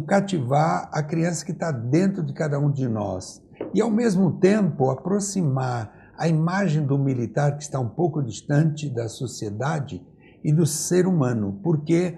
cativar a criança que está dentro de cada um de nós. E, ao mesmo tempo, aproximar a imagem do militar que está um pouco distante da sociedade e do ser humano, porque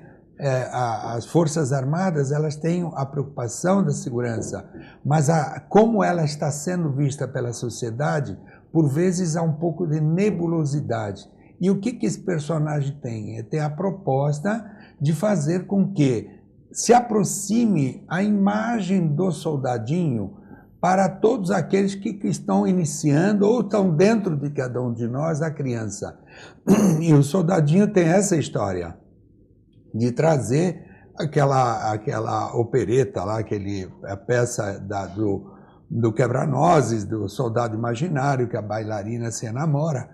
as Forças Armadas elas têm a preocupação da segurança, mas como ela está sendo vista pela sociedade, por vezes há um pouco de nebulosidade. E o que esse personagem tem? Tem a proposta de fazer com que se aproxime a imagem do soldadinho para todos aqueles que estão iniciando ou estão dentro de cada um de nós, a criança. E o soldadinho tem essa história de trazer aquela opereta lá, a peça do quebra-nozes, do soldado imaginário, que a bailarina se enamora,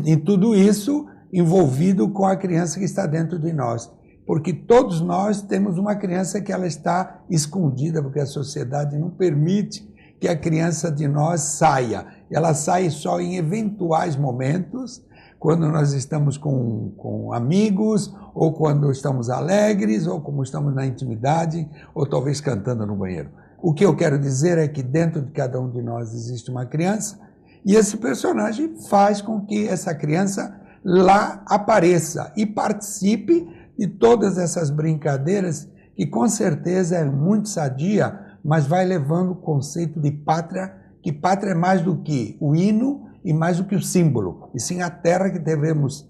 e tudo isso envolvido com a criança que está dentro de nós. Porque todos nós temos uma criança que ela está escondida, porque a sociedade não permite que a criança de nós saia. Ela sai só em eventuais momentos, quando nós estamos com amigos, ou quando estamos alegres, ou como estamos na intimidade, ou talvez cantando no banheiro. O que eu quero dizer é que dentro de cada um de nós existe uma criança, e esse personagem faz com que essa criança lá apareça e participe de todas essas brincadeiras, que com certeza é muito sadia, mas vai levando o conceito de pátria, que pátria é mais do que o hino e mais do que o símbolo, e sim a terra que devemos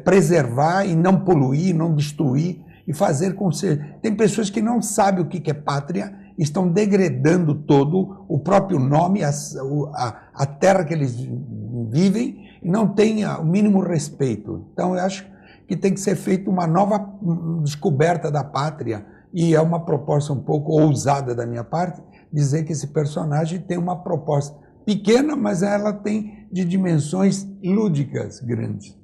preservar e não poluir, não destruir, e fazer com que... Tem pessoas que não sabem o que é pátria, estão degradando todo o próprio nome, a terra que eles vivem, e não têm o mínimo respeito. Então eu acho que tem que ser feita uma nova descoberta da pátria, e é uma proposta um pouco ousada da minha parte, dizer que esse personagem tem uma proposta pequena, mas ela tem de dimensões lúdicas grandes.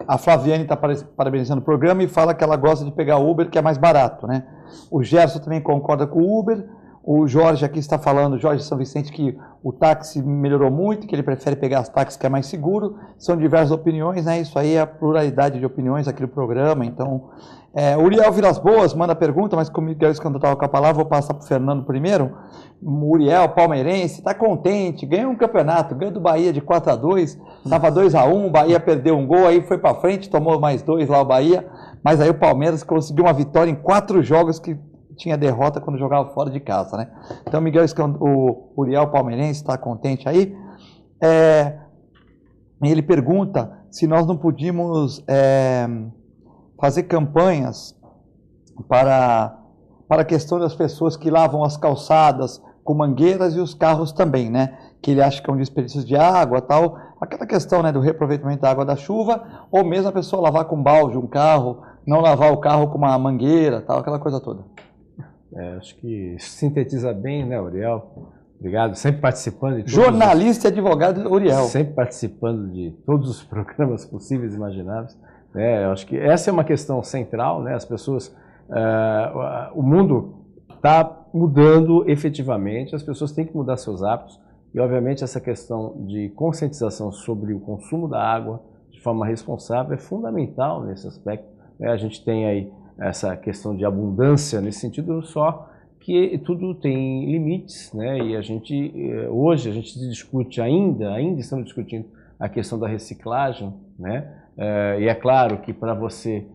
A Flaviane está parabenizando o programa e fala que ela gosta de pegar Uber, que é mais barato, né? O Gerson também concorda com o Uber. O Jorge aqui está falando, Jorge São Vicente, que o táxi melhorou muito, que ele prefere pegar os táxis que é mais seguro. São diversas opiniões, né? Isso aí é a pluralidade de opiniões aqui no programa. Então, Uriel Vilas Boas manda pergunta, mas como o Miguel Escandão estava com a palavra, vou passar para o Fernando primeiro. O Uriel, palmeirense, está contente, ganhou um campeonato, ganhou do Bahia de 4-2, estava 2-1, o Bahia perdeu um gol, aí foi para frente, tomou mais 2 lá o Bahia, mas aí o Palmeiras conseguiu uma vitória em 4 jogos que tinha derrota quando jogava fora de casa, né? Então, Miguel Escandão, o Uriel palmeirense está contente aí. Ele pergunta se nós não podíamos fazer campanhas para a questão das pessoas que lavam as calçadas com mangueiras e os carros também, né? Que ele acha que é um desperdício de água, tal. Aquela questão, né, do reaproveitamento da água da chuva, ou mesmo a pessoa lavar com balde um carro, não lavar o carro com uma mangueira, tal, aquela coisa toda.
Acho que sintetiza bem, né, Uriel? Obrigado, sempre participando de
jornalista e advogado Uriel.
Sempre participando de todos os programas possíveis e imagináveis. Eu acho que essa é uma questão central, né? As pessoas, o mundo está mudando efetivamente, as pessoas têm que mudar seus hábitos e, obviamente, essa questão de conscientização sobre o consumo da água de forma responsável é fundamental nesse aspecto. A gente tem aí essa questão de abundância nesse sentido, só que tudo tem limites, né? E hoje a gente discute ainda estamos discutindo a questão da reciclagem, né? E é claro que para você,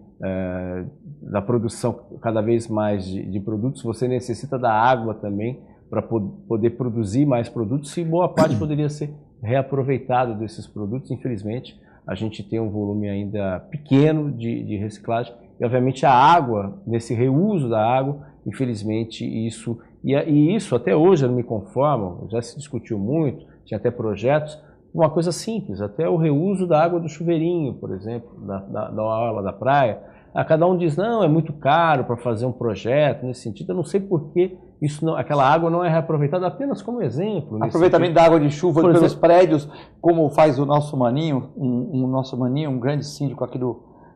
da produção cada vez mais de produtos, você necessita da água também para poder produzir mais produtos, e boa parte poderia ser reaproveitado desses produtos. Infelizmente, a gente tem um volume ainda pequeno de reciclagem, e obviamente a água, nesse reuso da água, infelizmente isso, e isso até hoje eu não me conformo, já se discutiu muito, tinha até projetos, uma coisa simples, até o reuso da água do chuveirinho, por exemplo, da orla da praia. Cada um diz, não, é muito caro para fazer um projeto nesse sentido. Eu não sei por que aquela água não é reaproveitada, apenas como exemplo.
Aproveitamento da água de chuva pelos prédios, como faz o nosso Maninho, um grande síndico aqui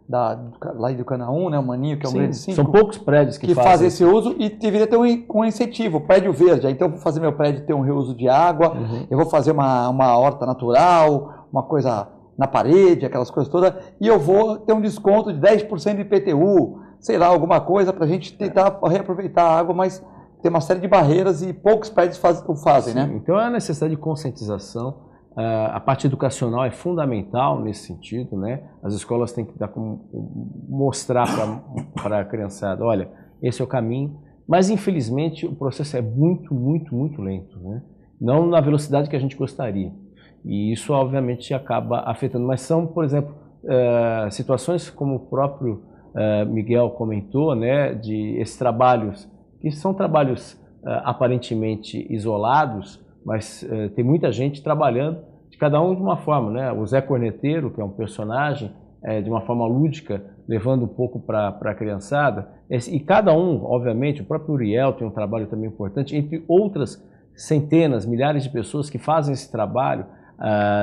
lá do Canaú, né, o Maninho, que é um grande síndico.
São poucos prédios que
fazem esse uso, e deveria ter um incentivo, prédio verde. Então eu vou fazer meu prédio ter um reuso de água, eu vou fazer uma horta natural, uma coisa na parede, aquelas coisas todas, e eu vou ter um desconto de 10% de IPTU, sei lá, alguma coisa para a gente tentar reaproveitar a água, mas tem uma série de barreiras e poucos prédios o fazem,
Sim,
né?
Então é a necessidade de conscientização. A parte educacional é fundamental nesse sentido, né? As escolas têm que mostrar para a criançada, olha, esse é o caminho, mas infelizmente o processo é muito, muito, muito lento, né? Não na velocidade que a gente gostaria. E isso obviamente acaba afetando, mas são, por exemplo, situações como o próprio Miguel comentou, né, de esses trabalhos, que são trabalhos aparentemente isolados, mas tem muita gente trabalhando, de cada um de uma forma, né? O Zé Corneteiro, que é um personagem, de uma forma lúdica, levando um pouco para a criançada, e cada um, obviamente, o próprio Uriel tem um trabalho também importante, entre outras centenas, milhares de pessoas que fazem esse trabalho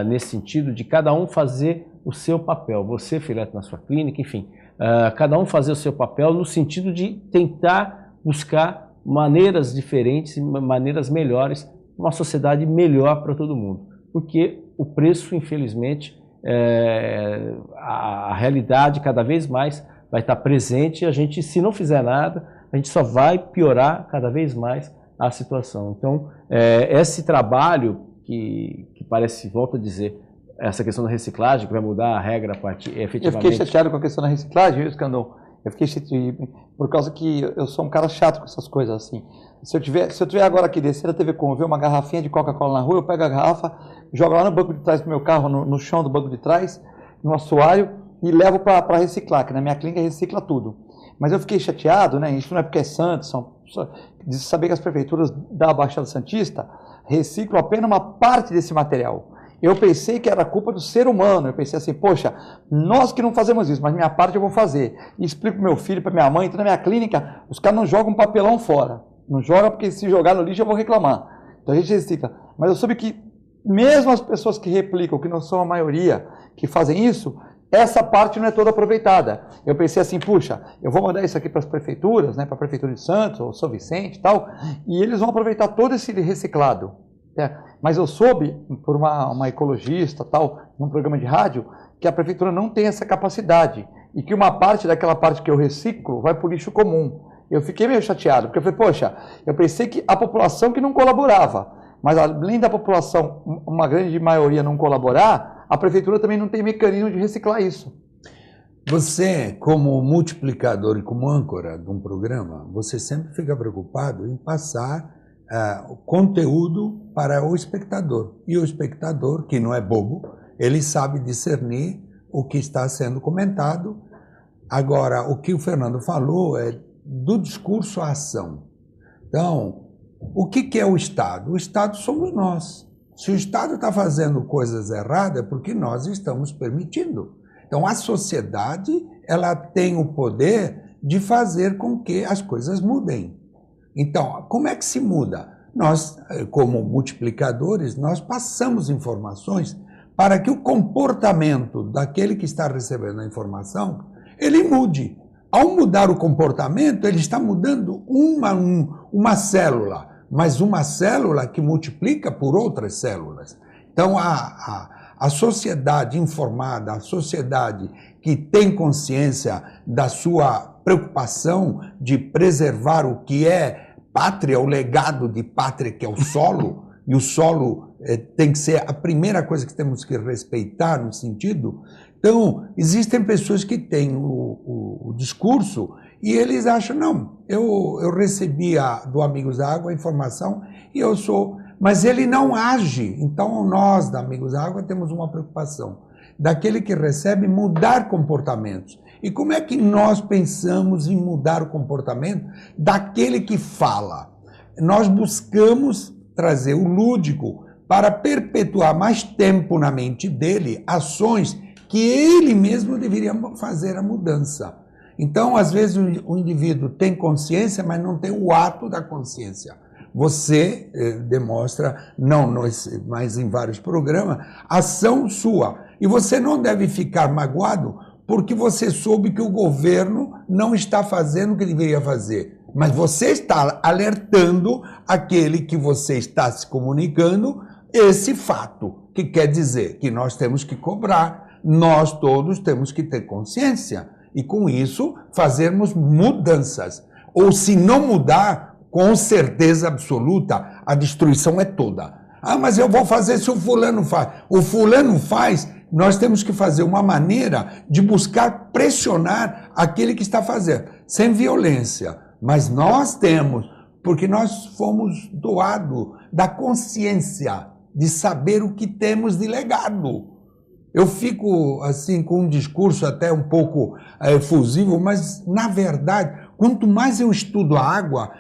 nesse sentido de cada um fazer o seu papel, você, Filete, na sua clínica, enfim, cada um fazer o seu papel no sentido de tentar buscar maneiras diferentes, maneiras melhores, uma sociedade melhor para todo mundo. Porque o preço, infelizmente, a realidade cada vez mais vai estar presente e a gente, se não fizer nada, a gente só vai piorar cada vez mais a situação. Então, esse trabalho que parece, volto a dizer, essa questão da reciclagem, que vai mudar a regra a partir, efetivamente...
Eu fiquei chateado com a questão da reciclagem, Escandon. Eu fiquei chateado por causa que eu sou um cara chato com essas coisas assim. Se eu tiver agora aqui descer a TV Com, ver uma garrafinha de Coca-Cola na rua, eu pego a garrafa, jogo lá no banco de trás do meu carro, no chão do banco de trás, no assoalho, e levo para reciclar, que na minha clínica recicla tudo. Mas eu fiquei chateado, né? Isso não é porque é santo, de saber que as prefeituras da Baixada Santista reciclam apenas uma parte desse material. Eu pensei que era culpa do ser humano, eu pensei assim, poxa, nós que não fazemos isso, mas minha parte eu vou fazer. E explico para meu filho, para minha mãe, então na minha clínica, os caras não jogam um papelão fora. Não joga porque se jogar no lixo eu vou reclamar. Então a gente recicla. Mas eu soube que mesmo as pessoas que replicam, que não são a maioria, que fazem isso, essa parte não é toda aproveitada. Eu pensei assim, puxa, eu vou mandar isso aqui para as prefeituras, né, para a Prefeitura de Santos, ou São Vicente e tal, e eles vão aproveitar todo esse reciclado. Mas eu soube, por uma ecologista, tal, num programa de rádio, que a Prefeitura não tem essa capacidade, e que uma parte daquela parte que eu reciclo vai para o lixo comum. Eu fiquei meio chateado, porque eu falei, poxa, eu pensei que a população que não colaborava, mas além da população, uma grande maioria não colaborar, a Prefeitura também não tem mecanismo de reciclar isso.
Você, como multiplicador e como âncora de um programa, você sempre fica preocupado em passar o conteúdo para o espectador. E o espectador, que não é bobo, ele sabe discernir o que está sendo comentado. Agora, o que o Fernando falou é do discurso à ação. Então, o que é o Estado? O Estado somos nós. Se o Estado está fazendo coisas erradas, é porque nós estamos permitindo. Então, a sociedade, ela tem o poder de fazer com que as coisas mudem. Então, como é que se muda? Nós, como multiplicadores, nós passamos informações para que o comportamento daquele que está recebendo a informação, ele mude. Ao mudar o comportamento, ele está mudando uma célula, mas uma célula que multiplica por outras células. Então, a sociedade informada, a sociedade que tem consciência da sua preocupação de preservar o que é pátria, o legado de pátria que é o solo, e o solo tem que ser a primeira coisa que temos que respeitar no sentido. Então, existem pessoas que têm o discurso e eles acham, não, eu recebi do Amigos da Água a informação e eu sou... Mas ele não age. Então, nós, da Amigos da Água, temos uma preocupação daquele que recebe mudar comportamentos. E como é que nós pensamos em mudar o comportamento daquele que fala? Nós buscamos trazer o lúdico para perpetuar mais tempo na mente dele ações que ele mesmo deveria fazer a mudança. Então, às vezes, o indivíduo tem consciência, mas não tem o ato da consciência. Você demonstra, não nós, mas em vários programas, ação sua. E você não deve ficar magoado porque você soube que o governo não está fazendo o que deveria fazer. Mas você está alertando aquele que você está se comunicando esse fato, que quer dizer que nós temos que cobrar, nós todos temos que ter consciência. e com isso fazermos mudanças. Ou se não mudar, com certeza absoluta, a destruição é toda. Ah, mas eu vou fazer se o fulano faz. O fulano faz, nós temos que fazer uma maneira de buscar pressionar aquele que está fazendo, sem violência. Mas nós temos, porque nós fomos doados da consciência de saber o que temos de legado. Eu fico assim com um discurso até um pouco efusivo, mas na verdade, quanto mais eu estudo a água,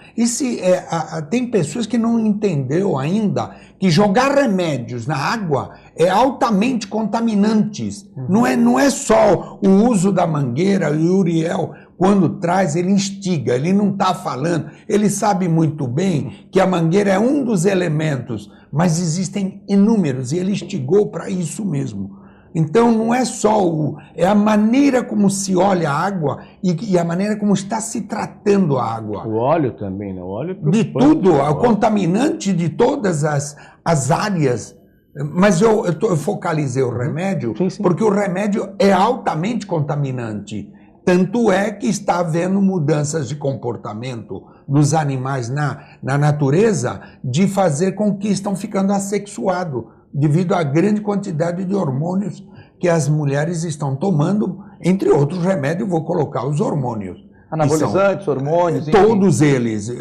tem pessoas que não entenderam ainda que jogar remédios na água é altamente contaminantes. Não é só o uso da mangueira, e o Uriel, quando traz, ele instiga, ele não está falando, ele sabe muito bem que a mangueira é um dos elementos, mas existem inúmeros, e ele instigou para isso mesmo. Então não é só é a maneira como se olha a água e a maneira como está se tratando a água.
O óleo também, né? O óleo
de tudo, o contaminante de todas as áreas. Mas eu focalizei o remédio, porque o remédio é altamente contaminante. Tanto é que está havendo mudanças de comportamento dos animais na natureza de fazer com que estão ficando assexuados, devido à grande quantidade de hormônios que as mulheres estão tomando, entre outros remédios, vou colocar os hormônios.
Anabolizantes, hormônios...
Todos eles,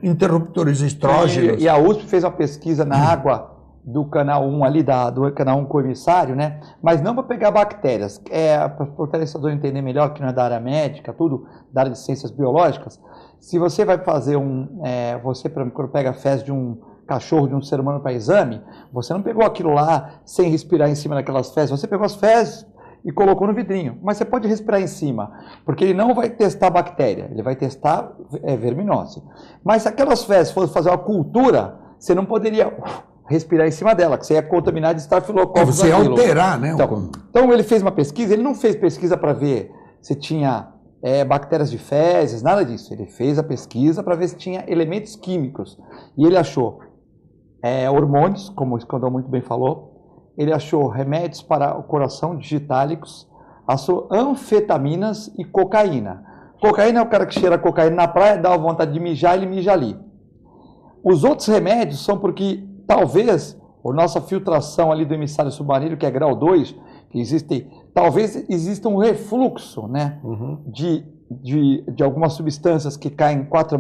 interruptores estrógenos.
E a USP fez uma pesquisa na água do canal 1 ali, do canal 1 coemissário, né? Mas não para pegar bactérias, para o telespectador entender melhor, que não é da área médica, tudo da área de ciências biológicas. Se você vai fazer você, por exemplo, quando pega fezes de um cachorro, de um ser humano para exame, você não pegou aquilo lá sem respirar em cima daquelas fezes, você pegou as fezes e colocou no vidrinho, mas você pode respirar em cima, porque ele não vai testar bactéria, ele vai testar verminose. Mas se aquelas fezes fossem fazer uma cultura, você não poderia respirar em cima dela, que você ia contaminar de estafilococcus.
Você ia alterar, né?
Então ele fez uma pesquisa, ele não fez pesquisa para ver se tinha bactérias de fezes, nada disso. Ele fez a pesquisa para ver se tinha elementos químicos. E ele achou hormônios, como o Escandão muito bem falou. Ele achou remédios para o coração digitálicos, achou anfetaminas e cocaína. Cocaína é o cara que cheira cocaína na praia, dá vontade de mijar, ele mija ali. Os outros remédios são porque talvez a nossa filtração ali do emissário submarino, que é grau 2, que talvez exista um refluxo, né, de algumas substâncias que caem 4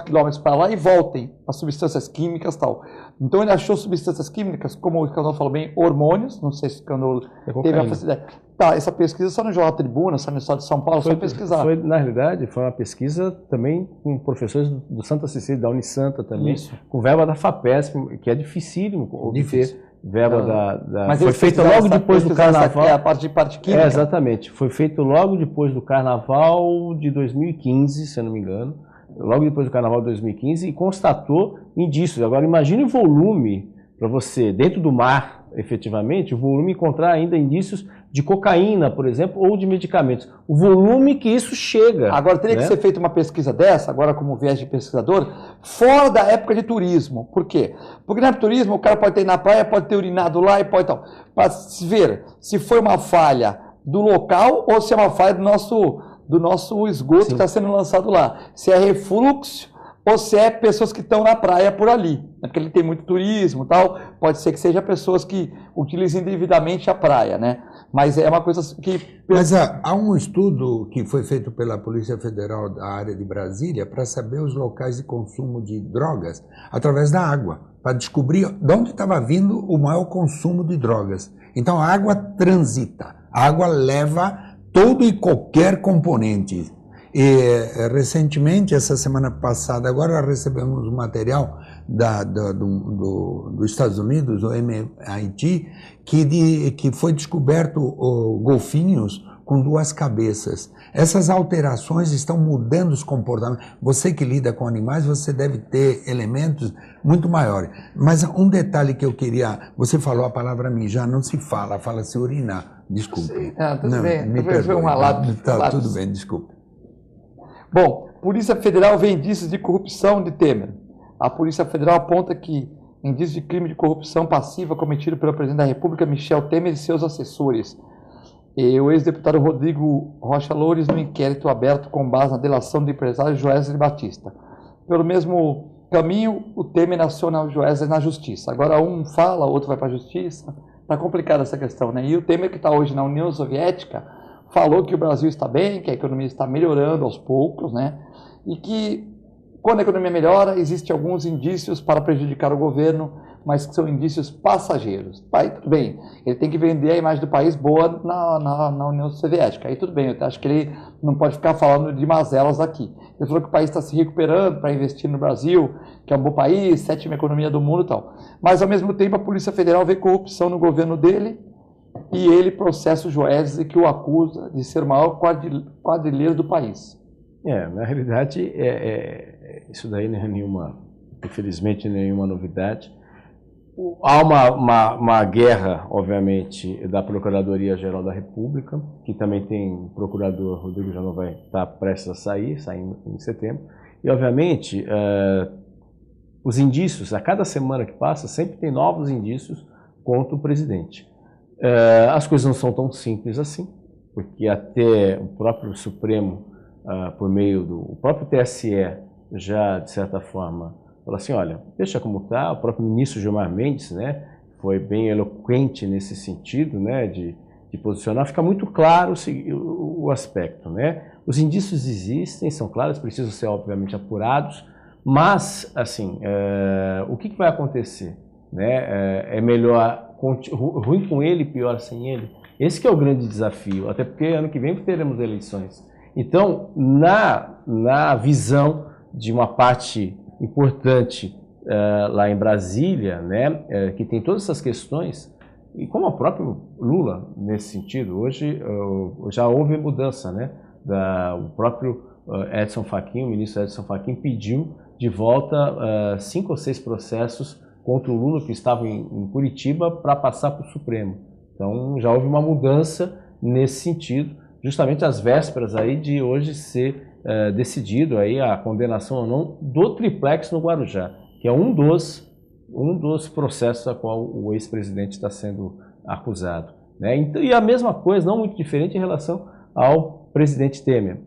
quilômetros para lá e voltem as substâncias químicas e tal. Então ele achou substâncias químicas, como o Escandão falou bem, hormônios, não sei se o Escandão teve a facilidade. Tá, essa pesquisa só no Jornal Tribuna, só no estado de São Paulo, só pesquisar.
Na realidade, foi uma pesquisa também com professores do Santa Cecília, da Unisanta também, com verba da FAPESP, que é dificílimo obter verba
Mas
foi feito logo depois do Carnaval.
A parte química.
Exatamente, foi feito logo depois do Carnaval de 2015, se eu não me engano, logo depois do Carnaval de 2015, e constatou indícios. Agora imagine o volume para você, dentro do mar, efetivamente, o volume encontrar ainda indícios de cocaína, por exemplo, ou de medicamentos. O volume que isso chega.
Agora, teria que ser feita uma pesquisa dessa, agora como viés de pesquisador, fora da época de turismo. Por quê? Porque na época de turismo, o cara pode ter ido na praia, pode ter urinado lá e pode tal. Para se ver se foi uma falha do local ou se é uma falha do nosso esgoto que está sendo lançado lá. Se é refluxo ou se é pessoas que estão na praia por ali. Né? Porque ele tem muito turismo e tal, pode ser que seja pessoas que utilizem indevidamente a praia, né? Mas é uma coisa que...
Mas há um estudo que foi feito pela Polícia Federal da área de Brasília para saber os locais de consumo de drogas através da água, para descobrir de onde estava vindo o maior consumo de drogas. Então a água transita, a água leva todo e qualquer componente. E recentemente, essa semana passada, agora recebemos um material dos Estados Unidos, o MIT, que foi descoberto golfinhos com 2 cabeças. Essas alterações estão mudando os comportamentos. Você que lida com animais, você deve ter elementos muito maiores. Mas um detalhe que eu queria... Você falou a palavra mijar, não se fala, fala-se urinar. Desculpe.
Tudo bem.
Me perdoe. Tudo bem, desculpe.
Bom, Polícia Federal vê indícios de corrupção de Temer. A Polícia Federal aponta que indícios de crime de corrupção passiva cometido pelo presidente da República, Michel Temer, e seus assessores. e o ex-deputado Rodrigo Rocha Loures no inquérito aberto com base na delação do empresário Joesley Batista. Pelo mesmo caminho, o Temer aciona o Joesley na justiça. Agora um fala, o outro vai para a justiça. Está complicada essa questão, né? E o Temer, que está hoje na União Soviética, falou que o Brasil está bem, que a economia está melhorando aos poucos, né? E que quando a economia melhora, existem alguns indícios para prejudicar o governo, mas que são indícios passageiros. Aí tudo bem, ele tem que vender a imagem do país boa na União Soviética. Aí tudo bem, eu acho que ele não pode ficar falando de mazelas aqui. Ele falou que o país está se recuperando para investir no Brasil, que é um bom país, 7ª economia do mundo e tal. Mas ao mesmo tempo a Polícia Federal vê corrupção no governo dele e ele processa o Joesley, que o acusa de ser o maior quadrilheiro do país.
Na realidade, isso daí não é infelizmente, nenhuma novidade. Há uma guerra, obviamente, da Procuradoria-Geral da República, que também tem o procurador Rodrigo Janot, vai estar prestes a sair em setembro. E, obviamente, os indícios, a cada semana que passa, sempre tem novos indícios contra o presidente. As coisas não são tão simples assim, porque até o próprio Supremo, por meio do próprio TSE, já, de certa forma, falou assim, olha, deixa como está. O próprio ministro Gilmar Mendes, né, foi bem eloquente nesse sentido, né, de posicionar. Fica muito claro o aspecto, né? Os indícios existem, são claros, precisam ser, obviamente, apurados, mas, assim, o que vai acontecer? Né? É melhor ruim com ele, pior sem ele? Esse que é o grande desafio, até porque ano que vem teremos eleições. Então, na visão de uma parte importante lá em Brasília, né, que tem todas essas questões, e como o próprio Lula, nesse sentido, hoje já houve mudança, né? O próprio Edson Fachin, o ministro Edson Fachin, pediu de volta 5 ou 6 processos contra o Lula que estavam em Curitiba para passar para o Supremo. Então, já houve uma mudança nesse sentido, justamente às vésperas aí de hoje ser decidido aí a condenação ou não do triplex no Guarujá, que é um dos processos a qual o ex-presidente está sendo acusado, né? Então, e a mesma coisa, não muito diferente em relação ao presidente Temer.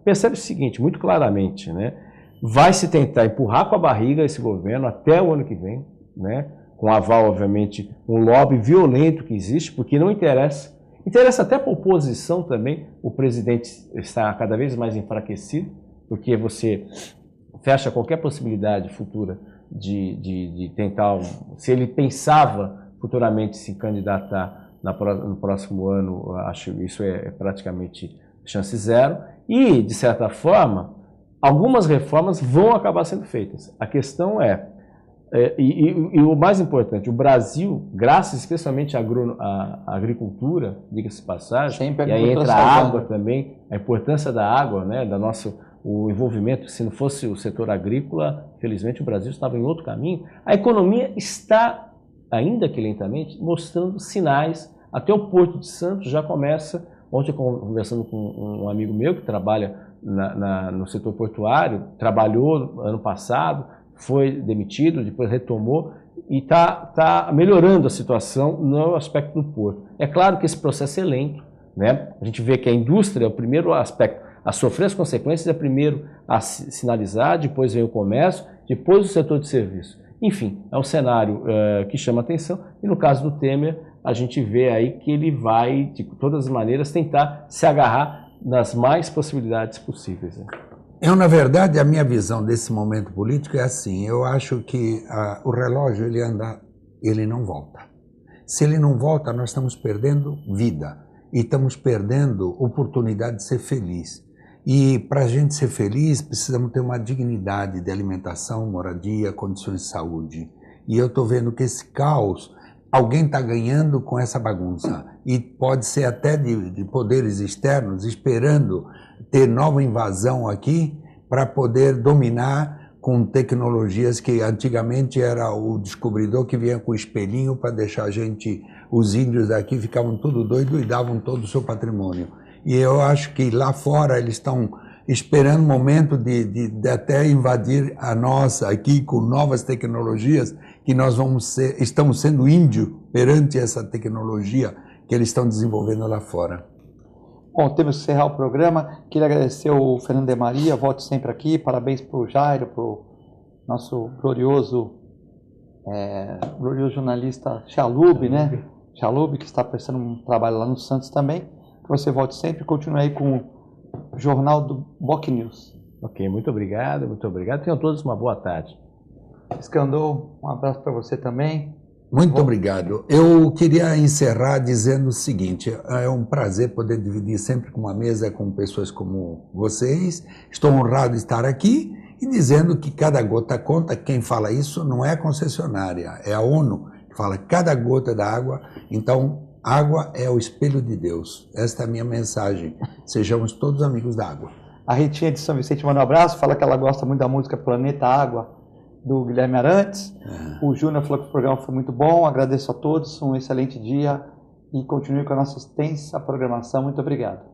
Percebe o seguinte, muito claramente, né? Vai se tentar empurrar com a barriga esse governo até o ano que vem, né? Com aval, obviamente, um lobby violento que existe, porque não interessa. Interessa até para a oposição também, o presidente está cada vez mais enfraquecido, porque você fecha qualquer possibilidade futura de tentar, se ele pensava futuramente se candidatar no próximo ano, acho que isso é praticamente chance zero, e, de certa forma, algumas reformas vão acabar sendo feitas. A questão e o mais importante, o Brasil, graças especialmente à agricultura, diga-se de passagem, e aí entra a água também, a importância da água, né, o envolvimento, se não fosse o setor agrícola, infelizmente o Brasil estava em outro caminho. A economia está, ainda que lentamente, mostrando sinais. Até o Porto de Santos já começa, ontem conversando com um amigo meu que trabalha no setor portuário, trabalhou ano passado, foi demitido, depois retomou e está melhorando a situação no aspecto do porto. É claro que esse processo é lento, né? A gente vê que a indústria é o primeiro aspecto a sofrer as consequências, é primeiro a sinalizar, depois vem o comércio, depois o setor de serviço. Enfim, é um cenário que chama atenção e no caso do Temer, a gente vê aí que ele vai, de todas as maneiras, tentar se agarrar nas mais possibilidades possíveis, né?
Na verdade, a minha visão desse momento político é assim, eu acho que o relógio, ele anda, ele não volta. Se ele não volta, nós estamos perdendo vida e estamos perdendo oportunidade de ser feliz. E para a gente ser feliz, precisamos ter uma dignidade de alimentação, moradia, condições de saúde. E eu estou vendo que esse caos, alguém está ganhando com essa bagunça. E pode ser até de poderes externos esperando ter nova invasão aqui para poder dominar com tecnologias que antigamente era o descobridor que vinha com o espelhinho para deixar a gente, os índios daqui ficavam tudo doidos e davam todo o seu patrimônio. E eu acho que lá fora eles estão esperando o momento de até invadir a nossa aqui com novas tecnologias, que nós estamos sendo índio perante essa tecnologia que eles estão desenvolvendo lá fora.
Bom, temos que encerrar o programa. Queria agradecer o Fernando de Maria, volte sempre aqui. Parabéns para o Jairo, para o nosso glorioso jornalista Chalub, né? Chalub, que está prestando um trabalho lá no Santos também. Que você volte sempre e continue aí com o Jornal do Boc News.
Ok, muito obrigado, muito obrigado. Tenham todos uma boa tarde.
Escandou, um abraço para você também.
Muito obrigado. Eu queria encerrar dizendo o seguinte, é um prazer poder dividir sempre com uma mesa com pessoas como vocês. Estou honrado de estar aqui e dizendo que cada gota conta. Quem fala isso não é a concessionária, é a ONU que fala cada gota da água. Então, água é o espelho de Deus. Esta é a minha mensagem. Sejamos todos amigos da água.
A Ritinha de São Vicente manda um abraço, fala que ela gosta muito da música Planeta Água, do Guilherme Arantes. O Júnior falou que o programa foi muito bom. Agradeço a todos, um excelente dia e continue com a nossa extensa programação. Muito obrigado.